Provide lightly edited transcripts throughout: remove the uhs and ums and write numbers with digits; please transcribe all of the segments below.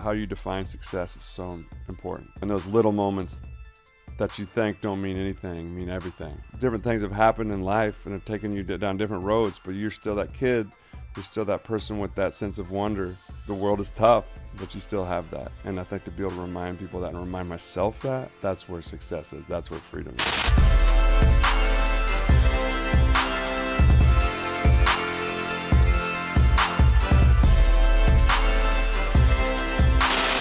how you define success is so important. And those little moments that you think don't mean anything mean everything. Different things have happened in life and have taken you down different roads, but you're still that kid. You're still that person with that sense of wonder. The world is tough, but you still have that. And I think to be able to remind people that and remind myself that, that's where success is. That's where freedom is.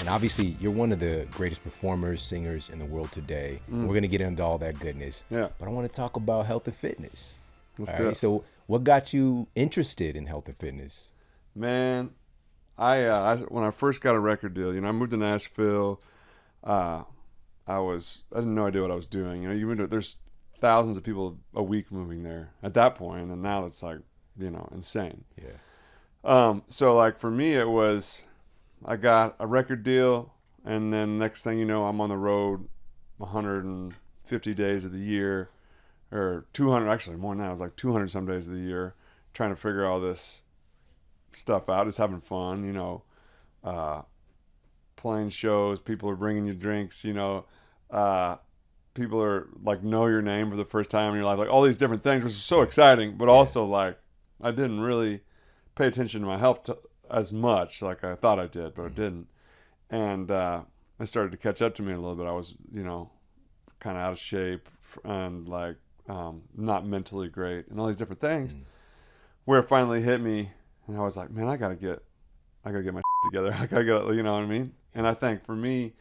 And obviously, you're one of the greatest performers, singers in the world today. We're going to get into all that goodness. Yeah. But I want to talk about health and fitness. Let's do it. So what got you interested in health and fitness? Man, I when I first got a record deal, I moved to Nashville. I had no idea what I was doing. There's thousands of people a week moving there at that point, and now it's like, insane. Yeah. So like for me, it was, I got a record deal, and then next thing you know, I'm on the road 150 days of the year, or 200, actually more than that. It was like 200 some days of the year, trying to figure all this stuff out, just having fun, playing shows. People are bringing you drinks, people are like, know your name for the first time in your life, like all these different things, which is so exciting, but also like I didn't really pay attention to my health as much like I thought I did, but I didn't. And it started to catch up to me a little bit. I was, kind of out of shape and like not mentally great and all these different things, where it finally hit me. And I was like, man, I gotta get my shit together. I gotta get, you know what I mean? And I think for me,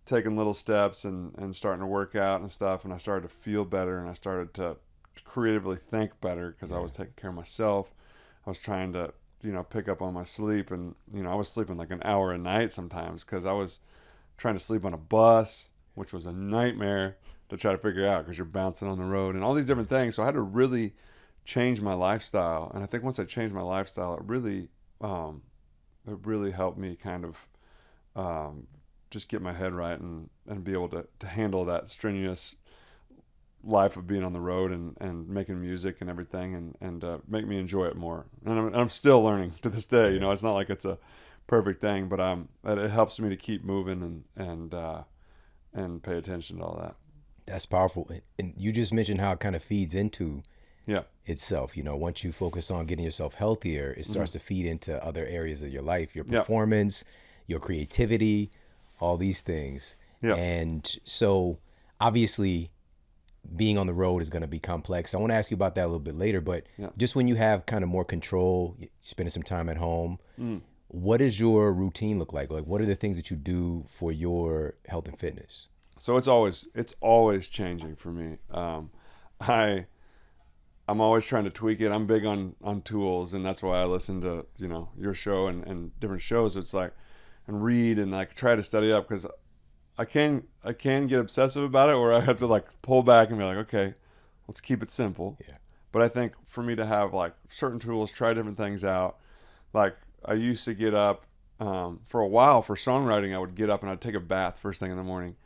taking little steps and starting to work out and stuff, and I started to feel better, and I started to creatively think better because I was taking care of myself. I was trying to, pick up on my sleep, and, I was sleeping like an hour a night sometimes because I was trying to sleep on a bus, which was a nightmare to try to figure out because you're bouncing on the road and all these different things. So I had to really change my lifestyle. And I think once I changed my lifestyle, it really helped me kind of just get my head right and be able to handle that strenuous life of being on the road and making music and everything, and make me enjoy it more. And I'm still learning to this day. It's not like it's a perfect thing, but it helps me to keep moving and pay attention to all that. That's powerful. And you just mentioned how it kind of feeds into Yeah. itself. Once you focus on getting yourself healthier, it starts to feed into other areas of your life, your performance, your creativity, all these things. Yeah. And so obviously being on the road is going to be complex. I want to ask you about that a little bit later, but just when you have kind of more control, spending some time at home, what does your routine look like? Like, what are the things that you do for your health and fitness? So it's always changing for me. I'm always trying to tweak it. I'm big on tools, and that's why I listen to, your show and different shows. It's like, and read and like try to study up, because I can get obsessive about it, where I have to like pull back and be like, okay, let's keep it simple. Yeah. But I think for me to have like certain tools, try different things out. Like I used to get up for a while for songwriting. I would get up and I'd take a bath first thing in the morning.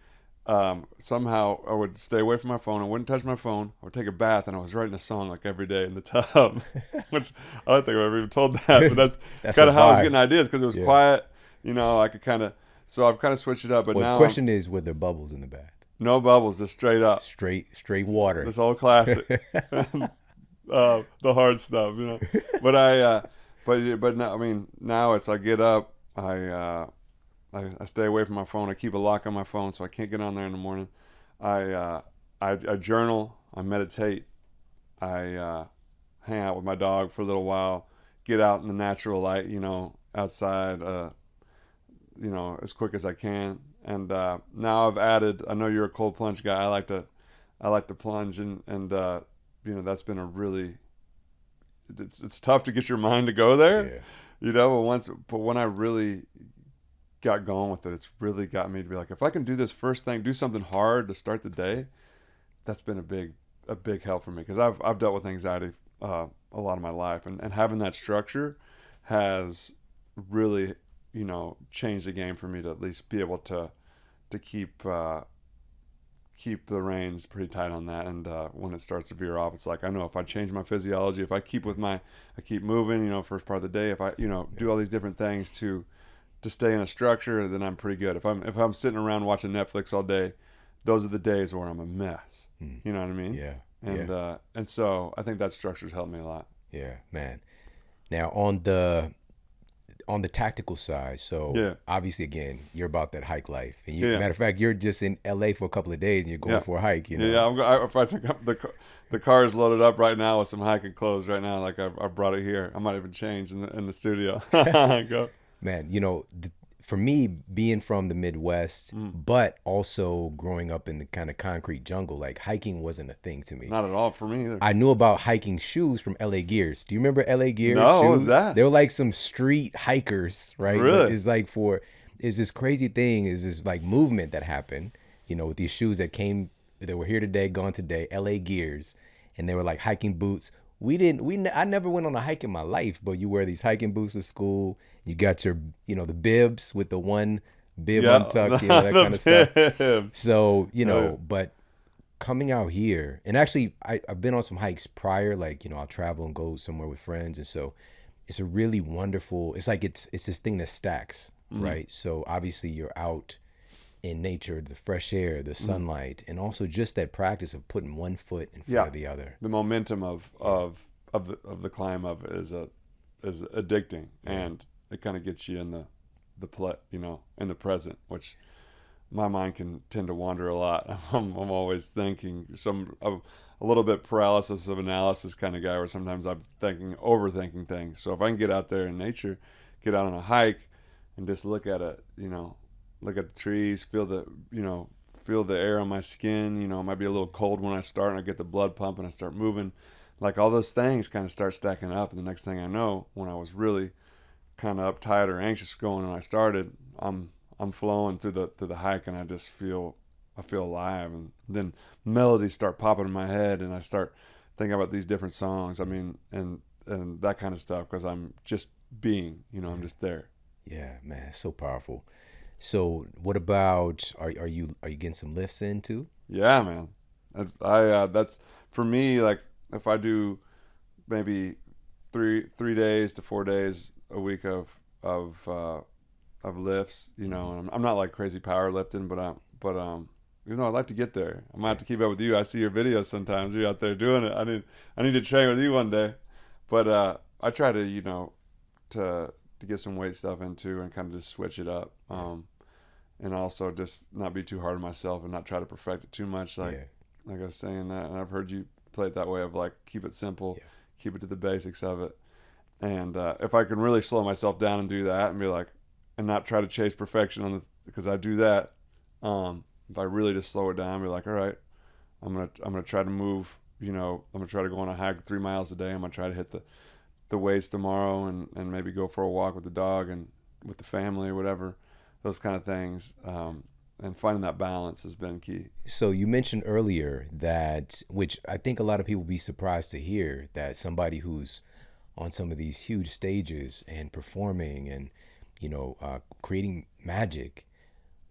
Somehow I would stay away from my phone. I wouldn't touch my phone. I would take a bath, and I was writing a song like every day in the tub, which I don't think I've ever even told that, but that's kind of how I was getting ideas, because it was quiet. I could kind of, so I've kind of switched it up. But now the question is, were there bubbles in the bath? No bubbles, just straight up. Straight water. This old classic. The hard stuff, But but now, I mean, now it's, I get up, I stay away from my phone. I keep a lock on my phone so I can't get on there in the morning. I journal. I meditate. I hang out with my dog for a little while. Get out in the natural light, outside, as quick as I can. And now I've added. I know you're a cold plunge guy. I like to plunge, and that's been a really. It's tough to get your mind to go there, But when I really got going with it, it's really got me to be like, if I can do this first thing, do something hard to start the day, that's been a big help for me, because I've dealt with anxiety a lot of my life, and having that structure has really changed the game for me, to at least be able to keep the reins pretty tight on that. And when it starts to veer off, it's like, I know if I change my physiology, if I keep moving, first part of the day, if I do all these different things to to stay in a structure, then I'm pretty good. If I'm sitting around watching Netflix all day, those are the days where I'm a mess. You know what I mean? Yeah. And so I think that structure's helped me a lot. Yeah, man. Now on the tactical side, so obviously again, you're about that hike life. And matter of fact, you're just in LA for a couple of days and you're going for a hike, you know. If I take up the car is loaded up right now with some hiking clothes right now. Like I brought it here. I might even change in the studio. Go. Man, you know, for me, being from the Midwest, but also growing up in the kind of concrete jungle, like hiking wasn't a thing to me. Not at all for me either. I knew about hiking shoes from LA Gears. Do you remember LA Gears No, shoes? what was that? They were like some street hikers, right? Really? But it's like it's this crazy thing, is this like movement that happened, you know, with these shoes that were here today, gone today, LA Gears, and they were like hiking boots. I never went on a hike in my life, but you wear these hiking boots to school. You got your, you know, the bibs with the one bib untucked, you know, that kind of stuff. So, you know, but coming out here, and actually I've been on some hikes prior, like, you know, I'll travel and go somewhere with friends. And so it's a really wonderful, it's like, it's this thing that stacks, right? So obviously you're out in nature, the fresh air, the sunlight, and also just that practice of putting one foot in front of the other. The momentum of the climb is addicting, and it kind of gets you in in the present, which my mind can tend to wander a lot. I'm always thinking a little bit paralysis of analysis kind of guy, where sometimes I'm overthinking things. So if I can get out there in nature, get out on a hike, and just look at it, you know, look at the trees, feel the air on my skin. You know, it might be a little cold when I start, and I get the blood pumping, I start moving. Like all those things kind of start stacking up, and the next thing I know, when I was really kind of uptight or anxious going when I started, I'm flowing through the hike, and I feel alive. And then melodies start popping in my head, and I start thinking about these different songs. I mean, and that kind of stuff, because I'm just being, you know, I'm just there. Yeah, man, so powerful. So what about, are you getting some lifts in too? Yeah, man. I that's for me, like if I do maybe 3 days to 4 days a week of lifts, you know, and I'm not like crazy powerlifting, but even though I'd like to get there, I might have to keep up with you. I see your videos sometimes. You're out there doing it. I need to train with you one day. But I try to, you know, to get some weight stuff into and kind of just switch it up. And also just not be too hard on myself and not try to perfect it too much. Like I was saying that, and I've heard you play it that way of like, keep it simple, keep it to the basics of it. And if I can really slow myself down and do that and be like, and not try to chase perfection because I do that. If I really just slow it down and be like, all right, I'm gonna try to move, you know, I'm gonna try to go on a hike 3 miles a day. I'm gonna try to hit the weights tomorrow, and maybe go for a walk with the dog and with the family or whatever, those kind of things. And finding that balance has been key. So you mentioned earlier that, which I think a lot of people will be surprised to hear, that somebody who's on some of these huge stages and performing and, you know, creating magic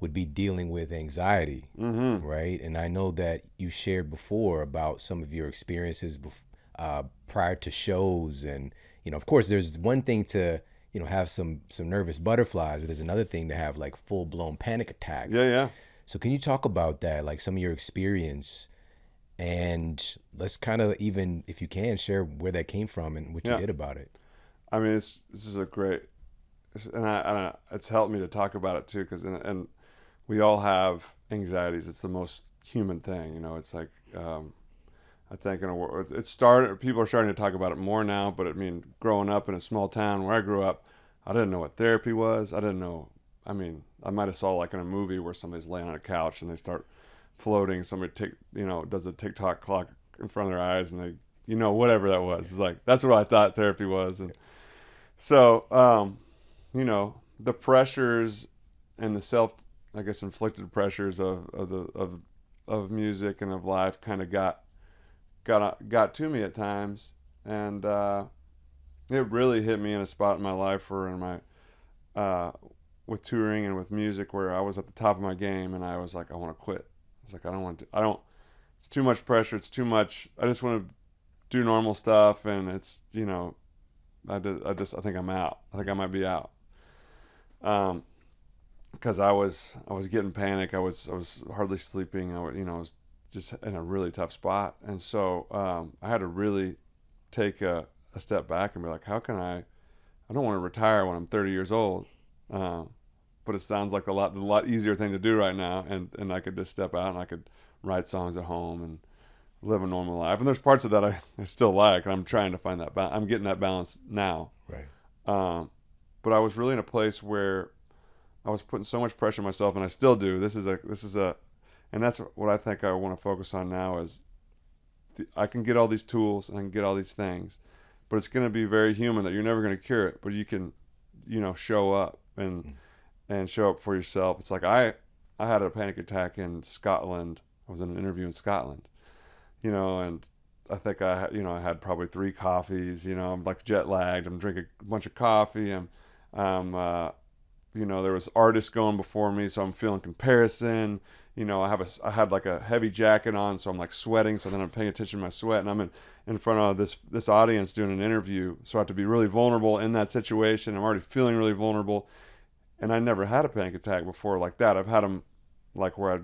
would be dealing with anxiety, right? And I know that you shared before about some of your experiences prior to shows, and, you know, of course, there's one thing to, you know, have some nervous butterflies, but there's another thing to have like full blown panic attacks. Yeah. So can you talk about that, like some of your experience, and let's kind of, even if you can, share where that came from and what you did about it. I mean, this is a great, and it's helped me to talk about it too, because and we all have anxieties. It's the most human thing, you know. It's like I think in a world, people are starting to talk about it more now. But I mean, growing up in a small town where I grew up, I didn't know what therapy was. I didn't know. I mean, I might have saw like in a movie where somebody's laying on a couch and they start floating. Somebody does a TikTok clock in front of their eyes, and they, you know, whatever that was. It's like, that's what I thought therapy was. And so, you know, the pressures and the inflicted pressures of music and of life kind of got to me at times, and it really hit me in a spot in my life where in my with touring and with music, where I was at the top of my game, and I was like, I want to quit. I was like, it's too much pressure. It's too much. I just want to do normal stuff. And it's, you know, I think I'm out. I think I might be out. because I was getting panic. I was hardly sleeping. I was just in a really tough spot, and so I had to really take a step back and be like, how can I don't want to retire when I'm 30 years old, but it sounds like a lot easier thing to do right now, and I could just step out and I could write songs at home and live a normal life. And there's parts of that I still like, and I'm trying to find that I'm getting that balance now. Right. But I was really in a place where I was putting so much pressure on myself, and I still do. This is a, and that's what I think I want to focus on now is I can get all these tools and I can get all these things, but it's going to be very human that you're never going to cure it, but you can, show up and show up for yourself. It's like I had a panic attack in Scotland. I was in an interview in Scotland, and I think I had probably 3 coffees. I'm like jet lagged. I'm drinking a bunch of coffee. There was artists going before me, so I'm feeling comparison. I had like a heavy jacket on, so I'm like sweating. So then I'm paying attention to my sweat, and I'm in front of this audience doing an interview. So I have to be really vulnerable in that situation. I'm already feeling really vulnerable, and I never had a panic attack before like that. I've had them like where I,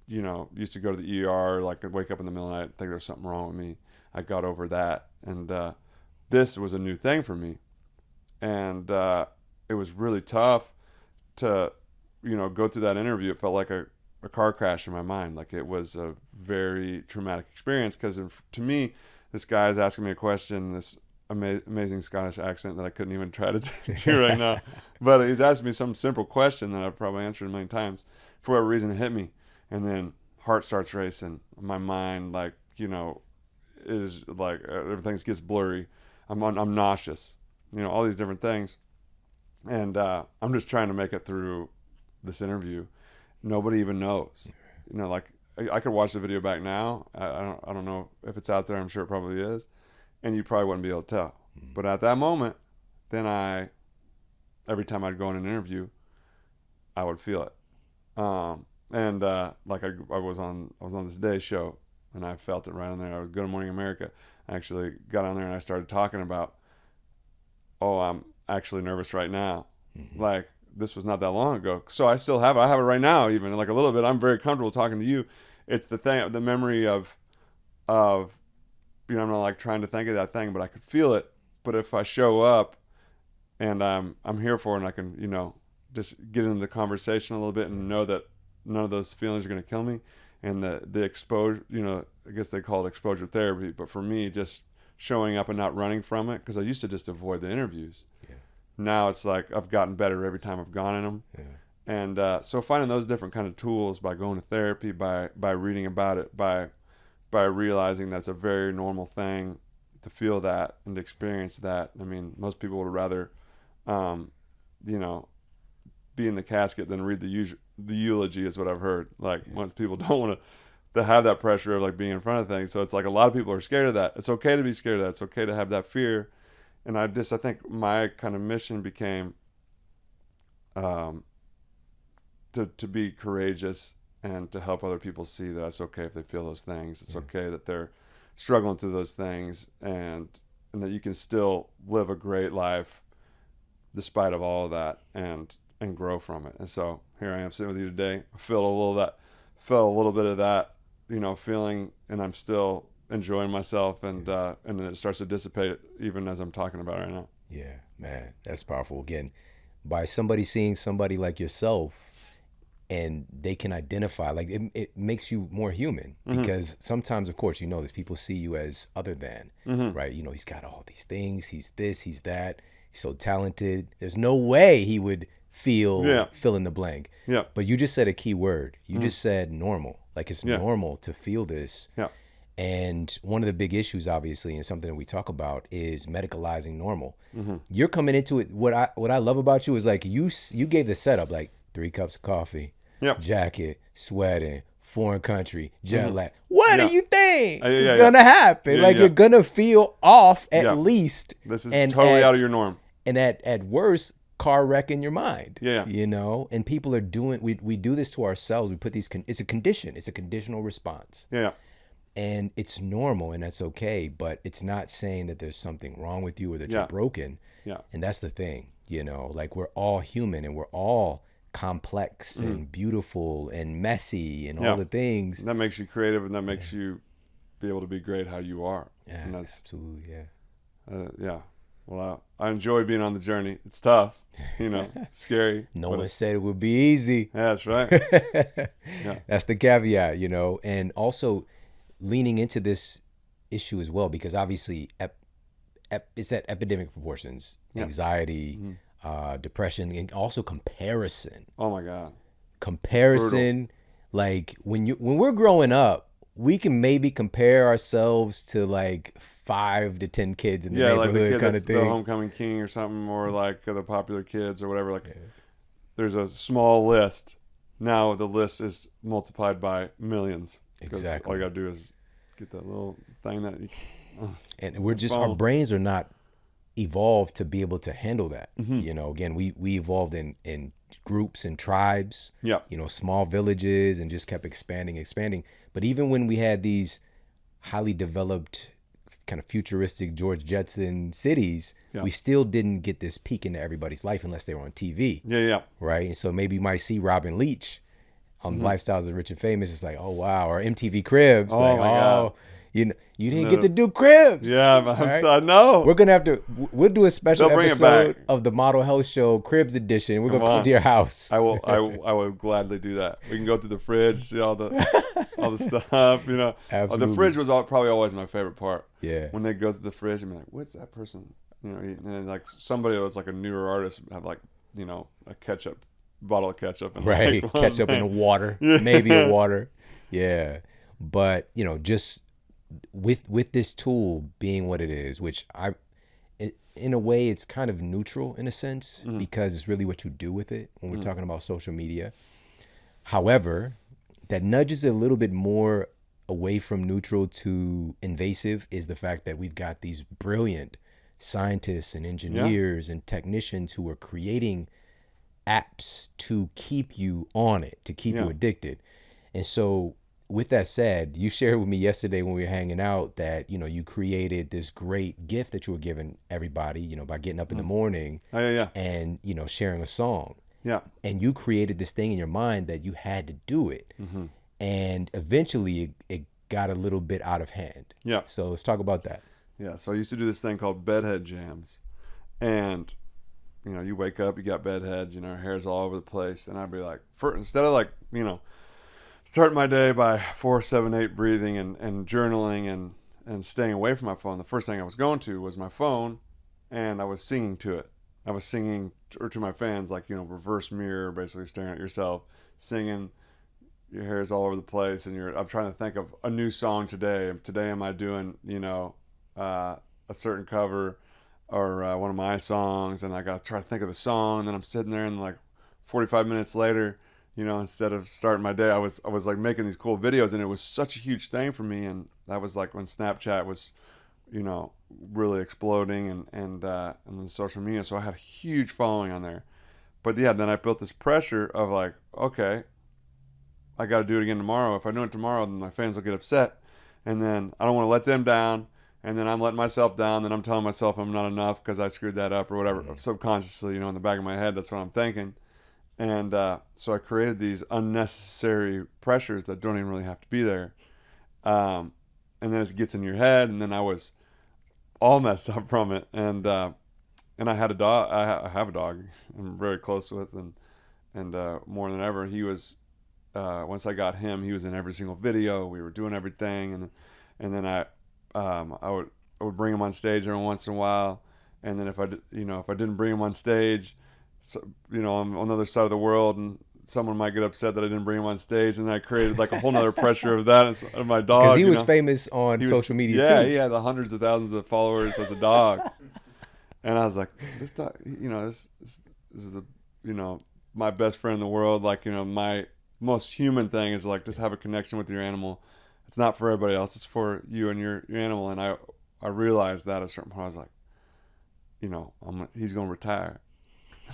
used to go to the ER, like I'd wake up in the middle of the night and think there's something wrong with me. I got over that, and this was a new thing for me, and it was really tough to, go through that interview. It felt like a car crash in my mind. Like it was a very traumatic experience because to me, this guy is asking me a question, this amazing Scottish accent that I couldn't even try to do right now. But he's asking me some simple question that I've probably answered a million times. For whatever reason, it hit me. And then heart starts racing. My mind, is like everything gets blurry. I'm nauseous. All these different things. And I'm just trying to make it through this interview. Nobody even knows. I could watch the video back now. I don't know if it's out there. I'm sure it probably is, and you probably wouldn't be able to tell. But at that moment, then every time I'd go in an interview, I would feel it. I was on this Day show, and I felt it right on there. I was Good Morning America. I actually got on there and I started talking about, I'm actually nervous right now. Like, this was not that long ago. So I still have it. I have it right now, even like a little bit. I'm very comfortable talking to you. It's the memory of, I'm not like trying to think of that thing, but I could feel it. But if I show up and I'm here for it, and I can, just get into the conversation a little bit and know that none of those feelings are going to kill me. And the exposure, I guess they call it exposure therapy. But for me, just showing up and not running from it, because I used to just avoid the interviews. Yeah. Now it's like I've gotten better every time I've gone in them. Yeah. And so finding those different kind of tools by going to therapy, by reading about it, by realizing that's a very normal thing to feel that and to experience that. I mean, most people would rather, be in the casket than read the eulogy, is what I've heard. Like, most people don't want to have that pressure of like being in front of things. So it's like a lot of people are scared of that. It's okay to be scared of that. It's okay to have that fear. And I think my kind of mission became to be courageous and to help other people see that it's okay if they feel those things. It's okay that they're struggling through those things, and that you can still live a great life despite of all of that, and grow from it. And so here I am sitting with you today. I felt a little bit of that, feeling, and I'm still enjoying myself, and then it starts to dissipate even as I'm talking about it right now. Yeah, man, that's powerful. Again, by somebody seeing somebody like yourself, and they can identify, like it makes you more human, because sometimes, of course, this people see you as other than, right? He's got all these things. He's this, he's that. He's so talented. There's no way he would fill in the blank. Yeah. But you just said a key word. You just said normal. Like, it's normal to feel this. Yeah. And one of the big issues, obviously, and something that we talk about, is medicalizing normal. You're coming into it. What I love about you is, like, you gave the setup, like 3 cups of coffee, jacket, sweating, foreign country, jet lag. What do you think is gonna happen? You're gonna feel off at least. This is totally out of your norm. And at worst, car wreck in your mind. Yeah. And people are doing, we do this to ourselves. We put it's a condition. It's a conditional response. Yeah. And it's normal, and that's okay, but it's not saying that there's something wrong with you or that you're broken. Yeah. And that's the thing. You know, like we're all human and we're all complex and beautiful and messy and all Yeah. the things. And that makes you creative, and that makes you be able to be great how you are. Yeah, And that's, absolutely. Yeah. yeah. Well, I enjoy being on the journey. It's tough, scary. No but one said it would be easy. yeah, that's right. Yeah. That's the caveat, you know, and also leaning into this issue as well, because obviously it's at epidemic proportions, Yeah. anxiety, depression, and also comparison. Oh my God. Comparison, like when we're growing up, we can maybe compare ourselves to like 5 to 10 kids in the Yeah, like the neighborhood kid kind that's of the thing. homecoming king or something, or like the popular kids or whatever. Like, there's a small list. Now the list is multiplied by millions. Because Exactly. all you gotta do is get that little thing that you. And we're just, our brains are not evolved to be able to handle that. You know, again, we evolved in groups and tribes, Yeah. you know, small villages, and just kept expanding. But even when we had these highly developed kind of futuristic George Jetson cities, we still didn't get this peek into everybody's life unless they were on TV. Yeah. Right. And so maybe you might see Robin Leach on Lifestyles of the Rich and Famous. It's like, oh wow. Or MTV Cribs. Oh, like, my God. you didn't get to do Cribs. Yeah, right? I know. We're gonna have to. We'll do a special They'll bring it episode back. of the Model Health Show Cribs edition. We're Come gonna come on. to your house. I will. I will gladly do that. We can go through the fridge, see all the stuff. The Absolutely. fridge was probably always my favorite part. Yeah. When they go through the fridge and be like, "What's that person?" Eating? And then like somebody that's like a newer artist have like a ketchup bottle of ketchup and Right. like, Ketchup and water. Maybe a water. Yeah. But just with this tool being what it is, which in a way it's kind of neutral in a sense, because it's really what you do with it when we're talking about social media. However, that nudges it a little bit more away from neutral to invasive is the fact that we've got these brilliant scientists and engineers and technicians who are creating apps to keep you on it, to keep you addicted. And so with that said, you shared with me yesterday when we were hanging out that, you created this great gift that you were giving everybody, by getting up in the morning and, sharing a song. Yeah. And you created this thing in your mind that you had to do it. And eventually it got a little bit out of hand. Yeah. So let's talk about that. Yeah. So I used to do this thing called bedhead jams. And, you wake up, you got bedheads, hair's all over the place. And I'd be like, instead of like, starting my day by 4, 7, 8 breathing and journaling and staying away from my phone, the first thing I was going to was my phone, and I was singing to it. I was singing to my fans, like, reverse mirror, basically staring at yourself, singing. Your hair's all over the place, and I'm trying to think of a new song today. Today, am I doing, a certain cover or one of my songs, and I got to try to think of the song, and then I'm sitting there, and like 45 minutes later, instead of starting my day, I was like making these cool videos, and it was such a huge thing for me. And that was like when Snapchat was, really exploding and then social media. So I had a huge following on there. But yeah, then I built this pressure of like, okay, I got to do it again tomorrow. If I do it tomorrow, then my fans will get upset. And then I don't want to let them down. And then I'm letting myself down. Then I'm telling myself I'm not enough because I screwed that up or whatever. Subconsciously, in the back of my head, that's what I'm thinking. And so I created these unnecessary pressures that don't even really have to be there. And then it gets in your head, and then I was all messed up from it. And I had a dog. I have a dog I'm very close with, and more than ever, he was, once I got him, he was in every single video. We were doing everything. And then I would bring him on stage every once in a while. And then if I didn't bring him on stage, so, on the other side of the world, and someone might get upset that I didn't bring him on stage, and I created like a whole nother pressure of that of my dog. Because he was famous on social media too. Yeah, he had the hundreds of thousands of followers as a dog. And I was like, this dog, this is the, my best friend in the world. Like, my most human thing is like just have a connection with your animal. It's not for everybody else. It's for you and your animal. And I realized that at a certain point. I was like, he's going to retire.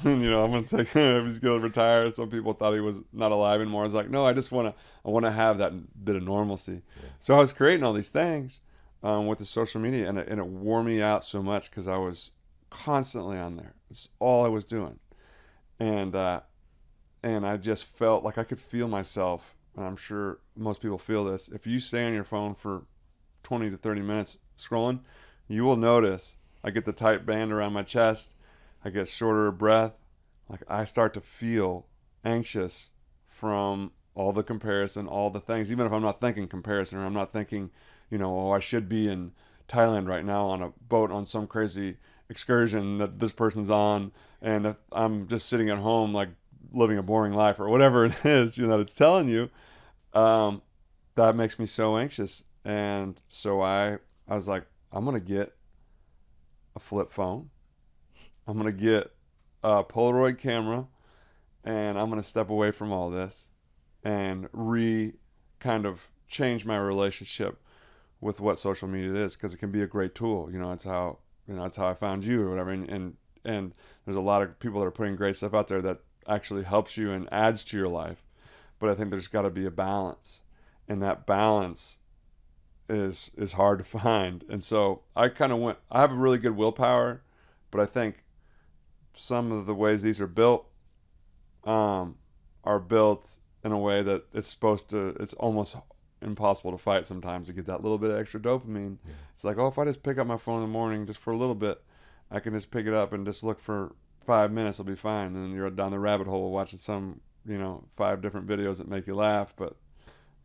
I'm going to take him. He's going to retire. Some people thought he was not alive anymore. I was like, no, I want to have that bit of normalcy. Yeah. So I was creating all these things with the social media, and it wore me out so much because I was constantly on there. It's all I was doing. And I just felt like I could feel myself, and I'm sure most people feel this. If you stay on your phone for 20 to 30 minutes scrolling, you will notice I get the tight band around my chest. I get shorter of breath. Like I start to feel anxious from all the comparison, all the things, even if I'm not thinking comparison, or I'm not thinking, oh, I should be in Thailand right now on a boat on some crazy excursion that this person's on, and if I'm just sitting at home like living a boring life or whatever it is, that it's telling you, that makes me so anxious. And so I was like, I'm gonna get a flip phone. I'm gonna get a Polaroid camera, and I'm gonna step away from all this and kind of change my relationship with what social media is, because it can be a great tool. It's how it's how I found you or whatever. And there's a lot of people that are putting great stuff out there that actually helps you and adds to your life. But I think there's got to be a balance, and that balance is hard to find. And so I have a really good willpower, but I think some of the ways these are built are built in a way that it's almost impossible to fight sometimes, to get that little bit of extra dopamine. Yeah. It's like, if I just pick up my phone in the morning just for a little bit, I can just pick it up and just look for 5 minutes, I'll be fine. And then you're down the rabbit hole watching some 5 different videos that make you laugh, but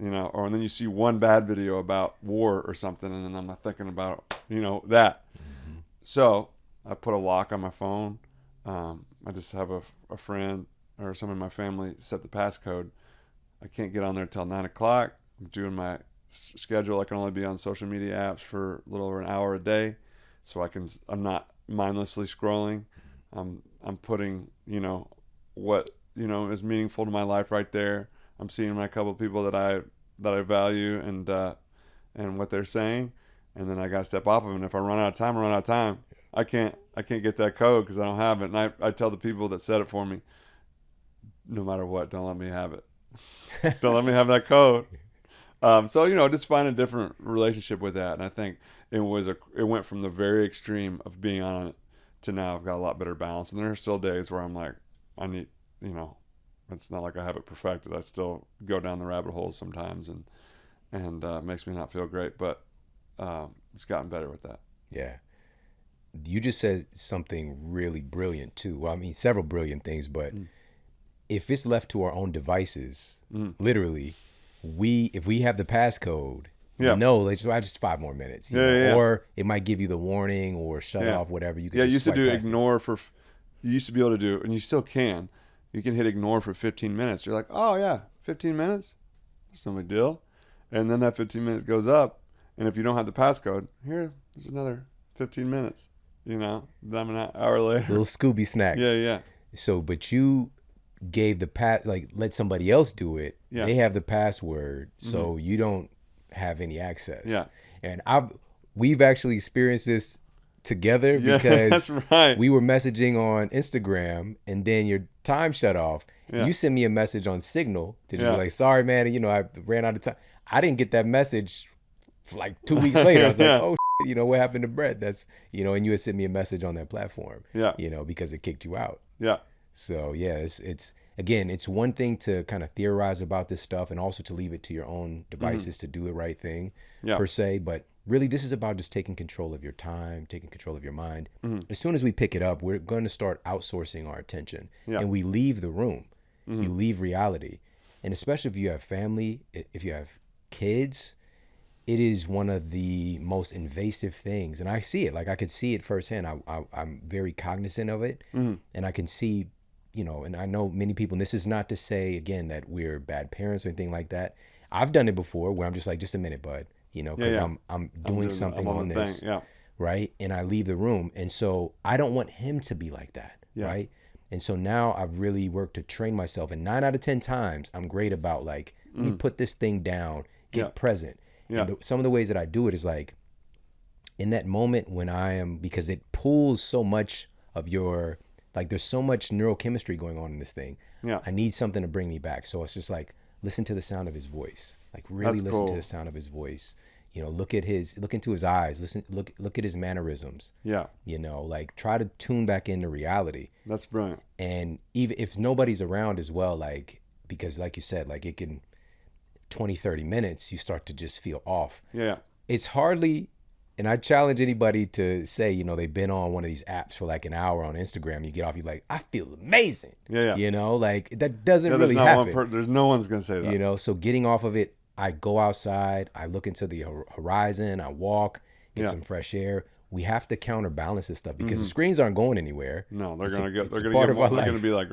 and then you see one bad video about war or something, and then I'm not thinking about that. Mm-hmm. So I put a lock on my phone. I just have a friend or someone in my family set the passcode. I can't get on there till 9 o'clock. I'm doing my schedule. I can only be on social media apps for a little over an hour a day, so I'm not mindlessly scrolling. I'm putting what is meaningful to my life right there. I'm seeing my couple of people that I value and what they're saying, and then I gotta step off of them. And if I run out of time, I run out of time. I can't get that code because I don't have it. And I tell the people that set it for me, no matter what, don't let me have it. Don't let me have that code. So just find a different relationship with that. And I think it went from the very extreme of being on it to now I've got a lot better balance. And there are still days where I'm like, I need, it's not like I have it perfected. I still go down the rabbit holes sometimes, and it makes me not feel great. But it's gotten better with that. Yeah. You just said something really brilliant too. Well, I mean, several brilliant things, but if it's left to our own devices, literally, if we have the passcode, just 5 more minutes, or it might give you the warning or shut off whatever. You can you used to do ignore you used to be able to do, and you still can. You can hit ignore for 15 minutes. You're like, oh yeah, 15 minutes, that's no big deal. And then that 15 minutes goes up, and if you don't have the passcode, there's another 15 minutes. Then I'm an hour later. Little Scooby snacks. Yeah. So, but you gave let somebody else do it. Yeah. They have the password, so you don't have any access. Yeah. And we've actually experienced this together because that's right. We were messaging on Instagram, and then your time shut off. Yeah. You sent me a message on Signal to just be like, sorry, man, I ran out of time. I didn't get that message for like 2 weeks later. I was like, oh, what happened to Brett? That's, and you had sent me a message on that platform, because it kicked you out. Yeah. So yeah, it's one thing to kind of theorize about this stuff, and also to leave it to your own devices to do the right thing per se. But really, this is about just taking control of your time, taking control of your mind. As soon as we pick it up, we're going to start outsourcing our attention, and we leave the room. You leave reality. And especially if you have family, if you have kids, it is one of the most invasive things. And I see it, like I could see it firsthand. I'm very cognizant of it, and I can see, and I know many people, and this is not to say again that we're bad parents or anything like that. I've done it before where I'm just like, just a minute, bud, because I'm doing something on this, right? And I leave the room. And so I don't want him to be like that, right? And so now I've really worked to train myself. And 9 out of 10 times, I'm great about like, let me put this thing down, get present. Yeah. And some of the ways that I do it is like, in that moment when because it pulls so much of your, like there's so much neurochemistry going on in this thing. Yeah. I need something to bring me back. So it's just like, listen to the sound of his voice. Like really listen to the sound of his voice. look into his eyes, look at his mannerisms. Yeah. Like try to tune back into reality. That's brilliant. And even if nobody's around as well, like, because like you said, like it can 20, 30 minutes, you start to just feel off. Yeah. It's hardly, and I challenge anybody to say, they've been on one of these apps for like an hour on Instagram. You get off, you're like, I feel amazing. Yeah. Like that doesn't really happen. There's no one's going to say that. So getting off of it, I go outside, I look into the horizon, I walk, get some fresh air. We have to counterbalance this stuff because the screens aren't going anywhere. No, they're going to be like,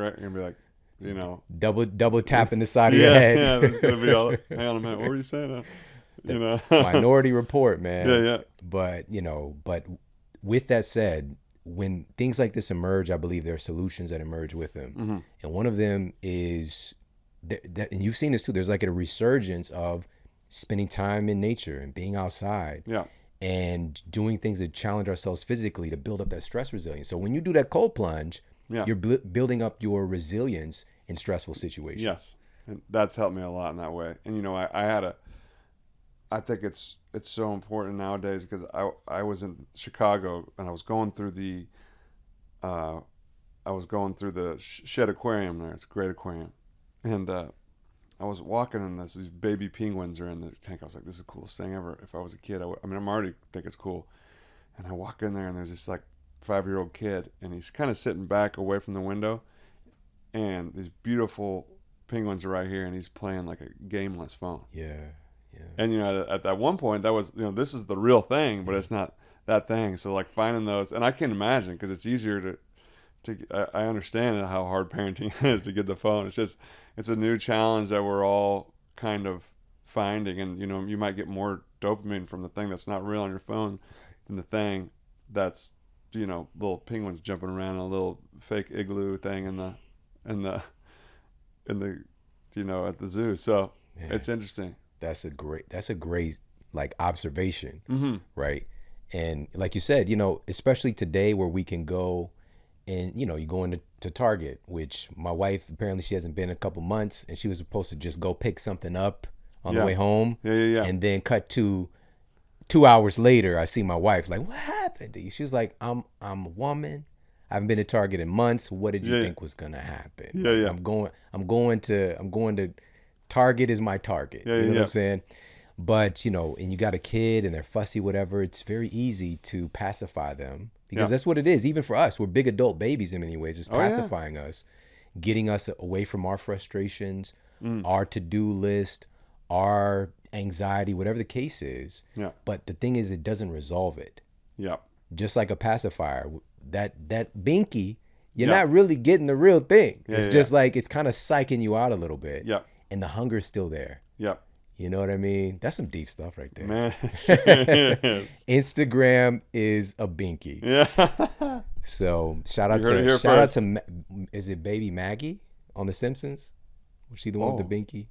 double tapping the side of your head. Yeah, there's going to be all, hang on a minute, what were you saying? Minority Report, man. Yeah. But with that said, when things like this emerge, I believe there are solutions that emerge with them. And one of them is that, and you've seen this too, there's like a resurgence of spending time in nature and being outside. Yeah. And doing things to challenge ourselves physically to build up that stress resilience. So when you do that cold plunge, you're building up your resilience in stressful situations. Yes. And that's helped me a lot in that way. And, I think it's so important nowadays because I was in Chicago and I was going through the Shed Aquarium there. It's a great aquarium. And I was walking and these baby penguins are in the tank. I was like, this is the coolest thing ever. If I was a kid, I'm already think it's cool. And I walk in there and there's this like 5-year-old kid and he's kind of sitting back away from the window. And these beautiful penguins are right here and he's playing like a gameless phone. Yeah. And, at that one point that was, this is the real thing, but it's not that thing. So like finding those, and I can imagine because it's easier I understand how hard parenting is to get the phone. It's a new challenge that we're all kind of finding. And, you might get more dopamine from the thing that's not real on your phone than the thing that's, little penguins jumping around in a little fake igloo thing in the at the zoo. So it's interesting. That's a great like observation, right? And like you said, especially today where we can go and, you go into Target, which my wife, apparently she hasn't been in a couple months and she was supposed to just go pick something up on the way home. Yeah. And then cut to 2 hours later, I see my wife like, what happened to you? She was like, I'm a woman. I haven't been to Target in months. What did you think was going to happen? Yeah. I'm going to Target is my target. You know what I'm saying? But, and you got a kid and they're fussy, whatever. It's very easy to pacify them because that's what it is. Even for us, we're big adult babies in many ways. It's pacifying us, getting us away from our frustrations, our to-do list, our anxiety, whatever the case is. Yeah. But the thing is, it doesn't resolve it. Yeah. Just like a pacifier, that binky, you're not really getting the real thing. It's just like it's kind of psyching you out a little bit. Yeah. And the hunger's still there. Yep. You know what I mean? That's some deep stuff right there. Man. Instagram is a binky. Yeah. So shout out to is it baby Maggie on The Simpsons? Was she the one with the binky?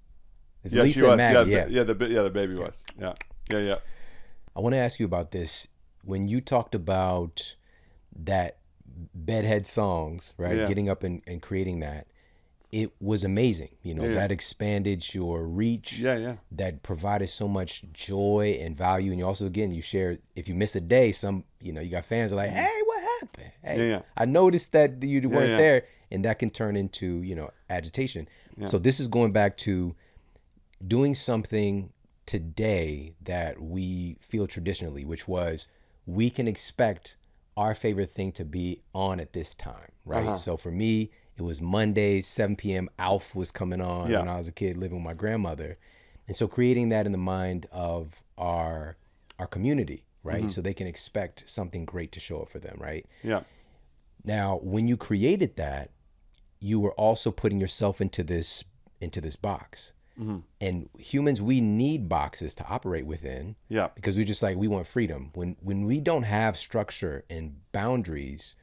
It's Lisa she was. Maggie. The baby was. Yeah. I want to ask you about this. When you talked about that bedhead songs, right? Yeah. Getting up and creating that. It was amazing, that expanded your reach. Yeah. That provided so much joy and value. And you also, again, you share, if you miss a day, you got fans are like, hey, what happened? Hey, I noticed that you weren't there. And that can turn into, agitation. Yeah. So this is going back to doing something today that we feel traditionally, which was we can expect our favorite thing to be on at this time, right? So for me, it was Mondays, 7 p.m. Alf was coming on when I was a kid living with my grandmother. And so creating that in the mind of our community, right? So they can expect something great to show up for them, right? Yeah. Now, when you created that, you were also putting yourself into this box. And humans, we need boxes to operate within. Yeah. Because we want freedom. When we don't have structure and boundaries,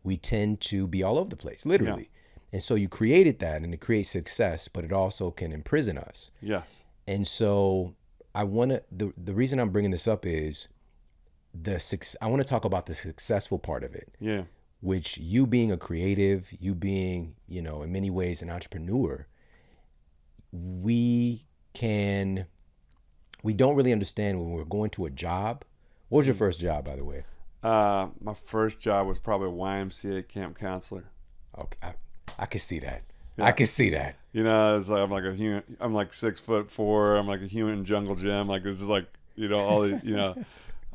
we tend to be all over the place, literally. Yeah. And so you created that, and it creates success, but it also can imprison us. Yes. And so the reason I'm bringing this up is I want to talk about the successful part of it. Yeah. Which you being a creative, you being, in many ways an entrepreneur, we we don't really understand when we're going to a job. What was your first job, by the way? My first job was probably a YMCA camp counselor. Okay, I can see that. Yeah. I can see that. You know, it's like I'm like a human. I'm like 6'4". I'm like a human jungle gym. Like it's just like, you know, all the, you know,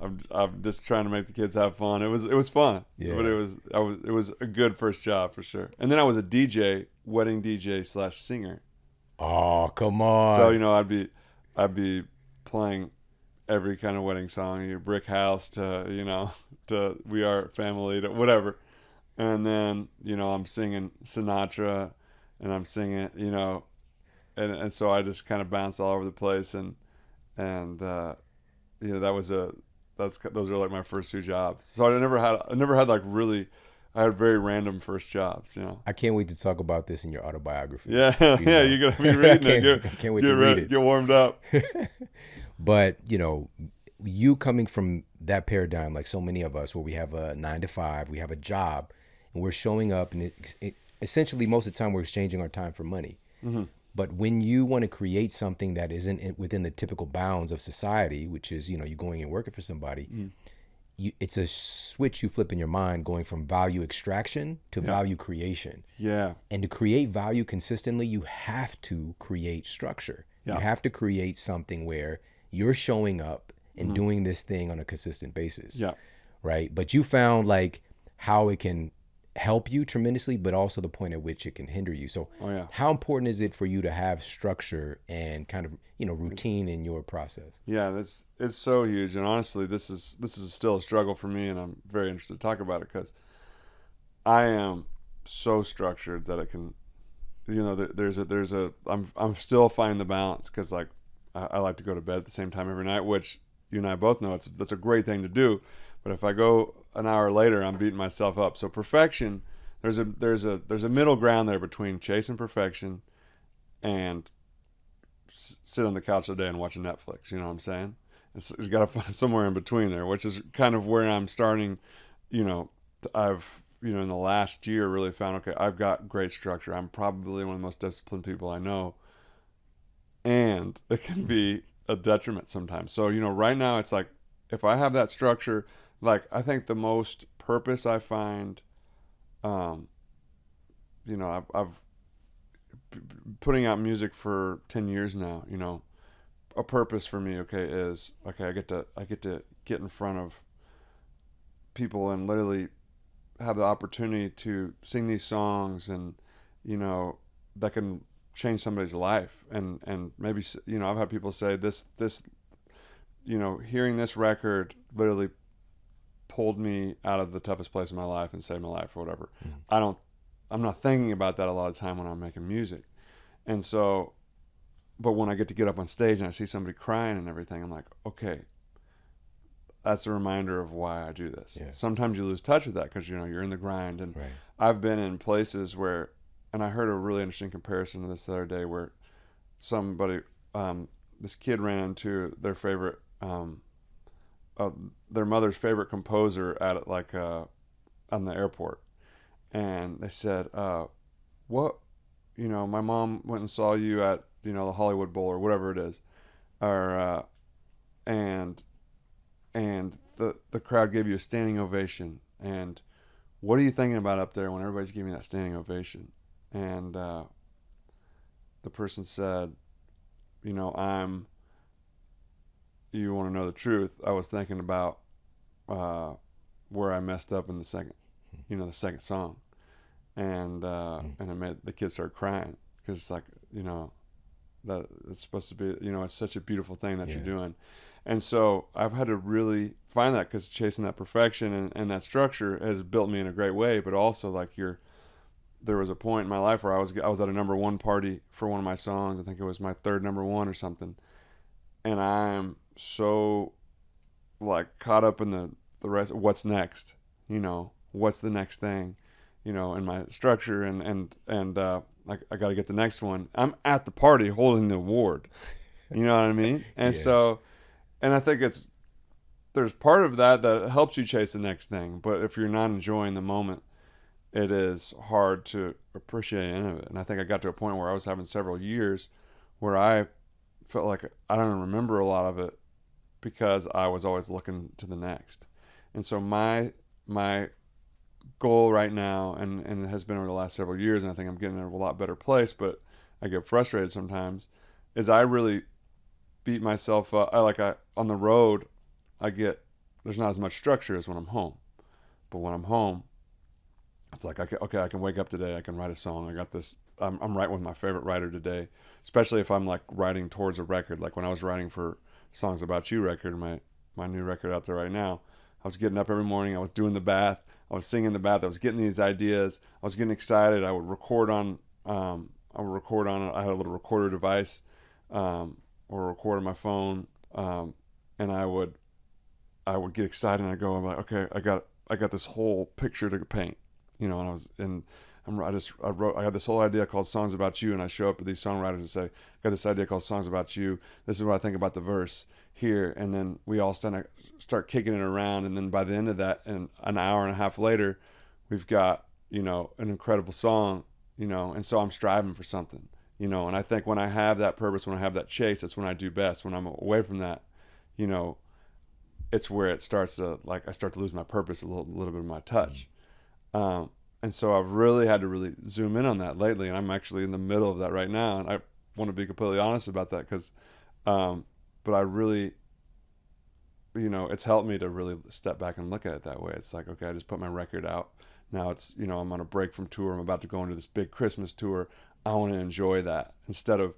I'm just trying to make the kids have fun. It was fun. Yeah. But it was a good first job for sure. And then I was a DJ, wedding DJ / singer. Oh, come on. So, you know, I'd be playing every kind of wedding song, your Brick House to, you know, to We Are Family to whatever. And then, you know, I'm singing Sinatra and I'm singing, you know, and so I just kind of bounced all over the place and you know, those are like my first two jobs. So I never had like really, I had very random first jobs, you know. I can't wait to talk about this in your autobiography. Yeah, yeah, you're gonna be reading it. I can't wait to read it. Get warmed up. But, you know, you coming from that paradigm, like so many of us, where we have a 9 to 5, we have a job, and we're showing up, and essentially most of the time we're exchanging our time for money. Mm-hmm. But when you want to create something that isn't within the typical bounds of society, which is, you know, you going and working for somebody, it's a switch you flip in your mind, going from value extraction to value creation. Yeah. And to create value consistently, you have to create structure. Yeah. You have to create something where you're showing up and doing this thing on a consistent basis. Yeah. Right. But you found like how it can help you tremendously, but also the point at which it can hinder you. So how important is it for you to have structure and kind of, you know, routine in your process? Yeah, it's so huge. And honestly, this is still a struggle for me, and I'm very interested to talk about it because I am so structured that it can, you know, I'm still finding the balance because like I like to go to bed at the same time every night, which you and I both know that's a great thing to do. But if I go an hour later, I'm beating myself up. So perfection, there's a middle ground there between chasing perfection and sit on the couch all day and watching Netflix. You know what I'm saying? It's got to find somewhere in between there, which is kind of where I'm starting. You know, I've, you know, in the last year really found, okay, I've got great structure. I'm probably one of the most disciplined people I know. And it can be a detriment sometimes. So, you know, right now it's like, if I have that structure, like I think the most purpose I find, you know, I've putting out music for 10 years now, you know, a purpose for me, is I get to get in front of people and literally have the opportunity to sing these songs and, you know, that can change somebody's life. And maybe, you know, I've had people say this, you know, hearing this record literally pulled me out of the toughest place in my life and saved my life or whatever. I'm not thinking about that a lot of time when I'm making music. And so, but when I get up on stage and I see somebody crying and everything, I'm like, okay, that's a reminder of why I do this. Yeah. Sometimes you lose touch with that because, you know, you're in the grind. And I've been in places where, and I heard a really interesting comparison to this the other day where somebody, this kid ran into their favorite, their mother's favorite composer at like on the airport, and they said, "What, you know, my mom went and saw you at, you know, the Hollywood Bowl or whatever it is, or and the crowd gave you a standing ovation. And what are you thinking about up there when everybody's giving you that standing ovation?" And the person said, "You know, you want to know the truth? I was thinking about where I messed up in the second song," and it made the kids start crying because it's like, you know, that it's supposed to be, you know, it's such a beautiful thing that you're doing. And so I've had to really find that because chasing that perfection and that structure has built me in a great way, but also like there was a point in my life where I was at a number one party for one of my songs. I think it was my third number one or something. And I'm so like caught up in the rest of what's next, you know, what's the next thing, you know, in my structure and like I got to get the next one. I'm at the party holding the award, you know what I mean? And so, and I think there's part of that helps you chase the next thing. But if you're not enjoying the moment, it is hard to appreciate any of it. And I think I got to a point where I was having several years where I felt like I don't remember a lot of it because I was always looking to the next. And so my goal right now, and it has been over the last several years, and I think I'm getting in a lot better place, but I get frustrated sometimes, is I really beat myself up. On the road, there's not as much structure as when I'm home. But when I'm home, it's like, I can wake up today, I can write a song. I got this, I'm writing with my favorite writer today, especially if I'm like writing towards a record. Like when I was writing for Songs About You record, my new record out there right now, I was getting up every morning, I was doing the bath, I was singing in the bath, I was getting these ideas, I was getting excited. I would record on, I had a little recorder device, or record on my phone, and I would get excited, and I'm like, okay, I got this whole picture to paint, and I had this whole idea called Songs About You, and I show up to these songwriters and say, I got this idea called Songs About You, this is what I think about the verse here, and then we all start kicking it around, and then by the end of that, and an hour and a half later, we've got, an incredible song, and so I'm striving for something, and I think when I have that purpose, when I have that chase, that's when I do best. When I'm away from that, it's where it starts to, like, I start to lose my purpose, a little bit of my touch. And so I've really had to really zoom in on that lately, and I'm actually in the middle of that right now, and I want to be completely honest about that because, but I really, it's helped me to really step back and look at it that way. It's like, okay, I just put my record out. Now it's, I'm on a break from tour. I'm about to go into this big Christmas tour. I want to enjoy that instead of,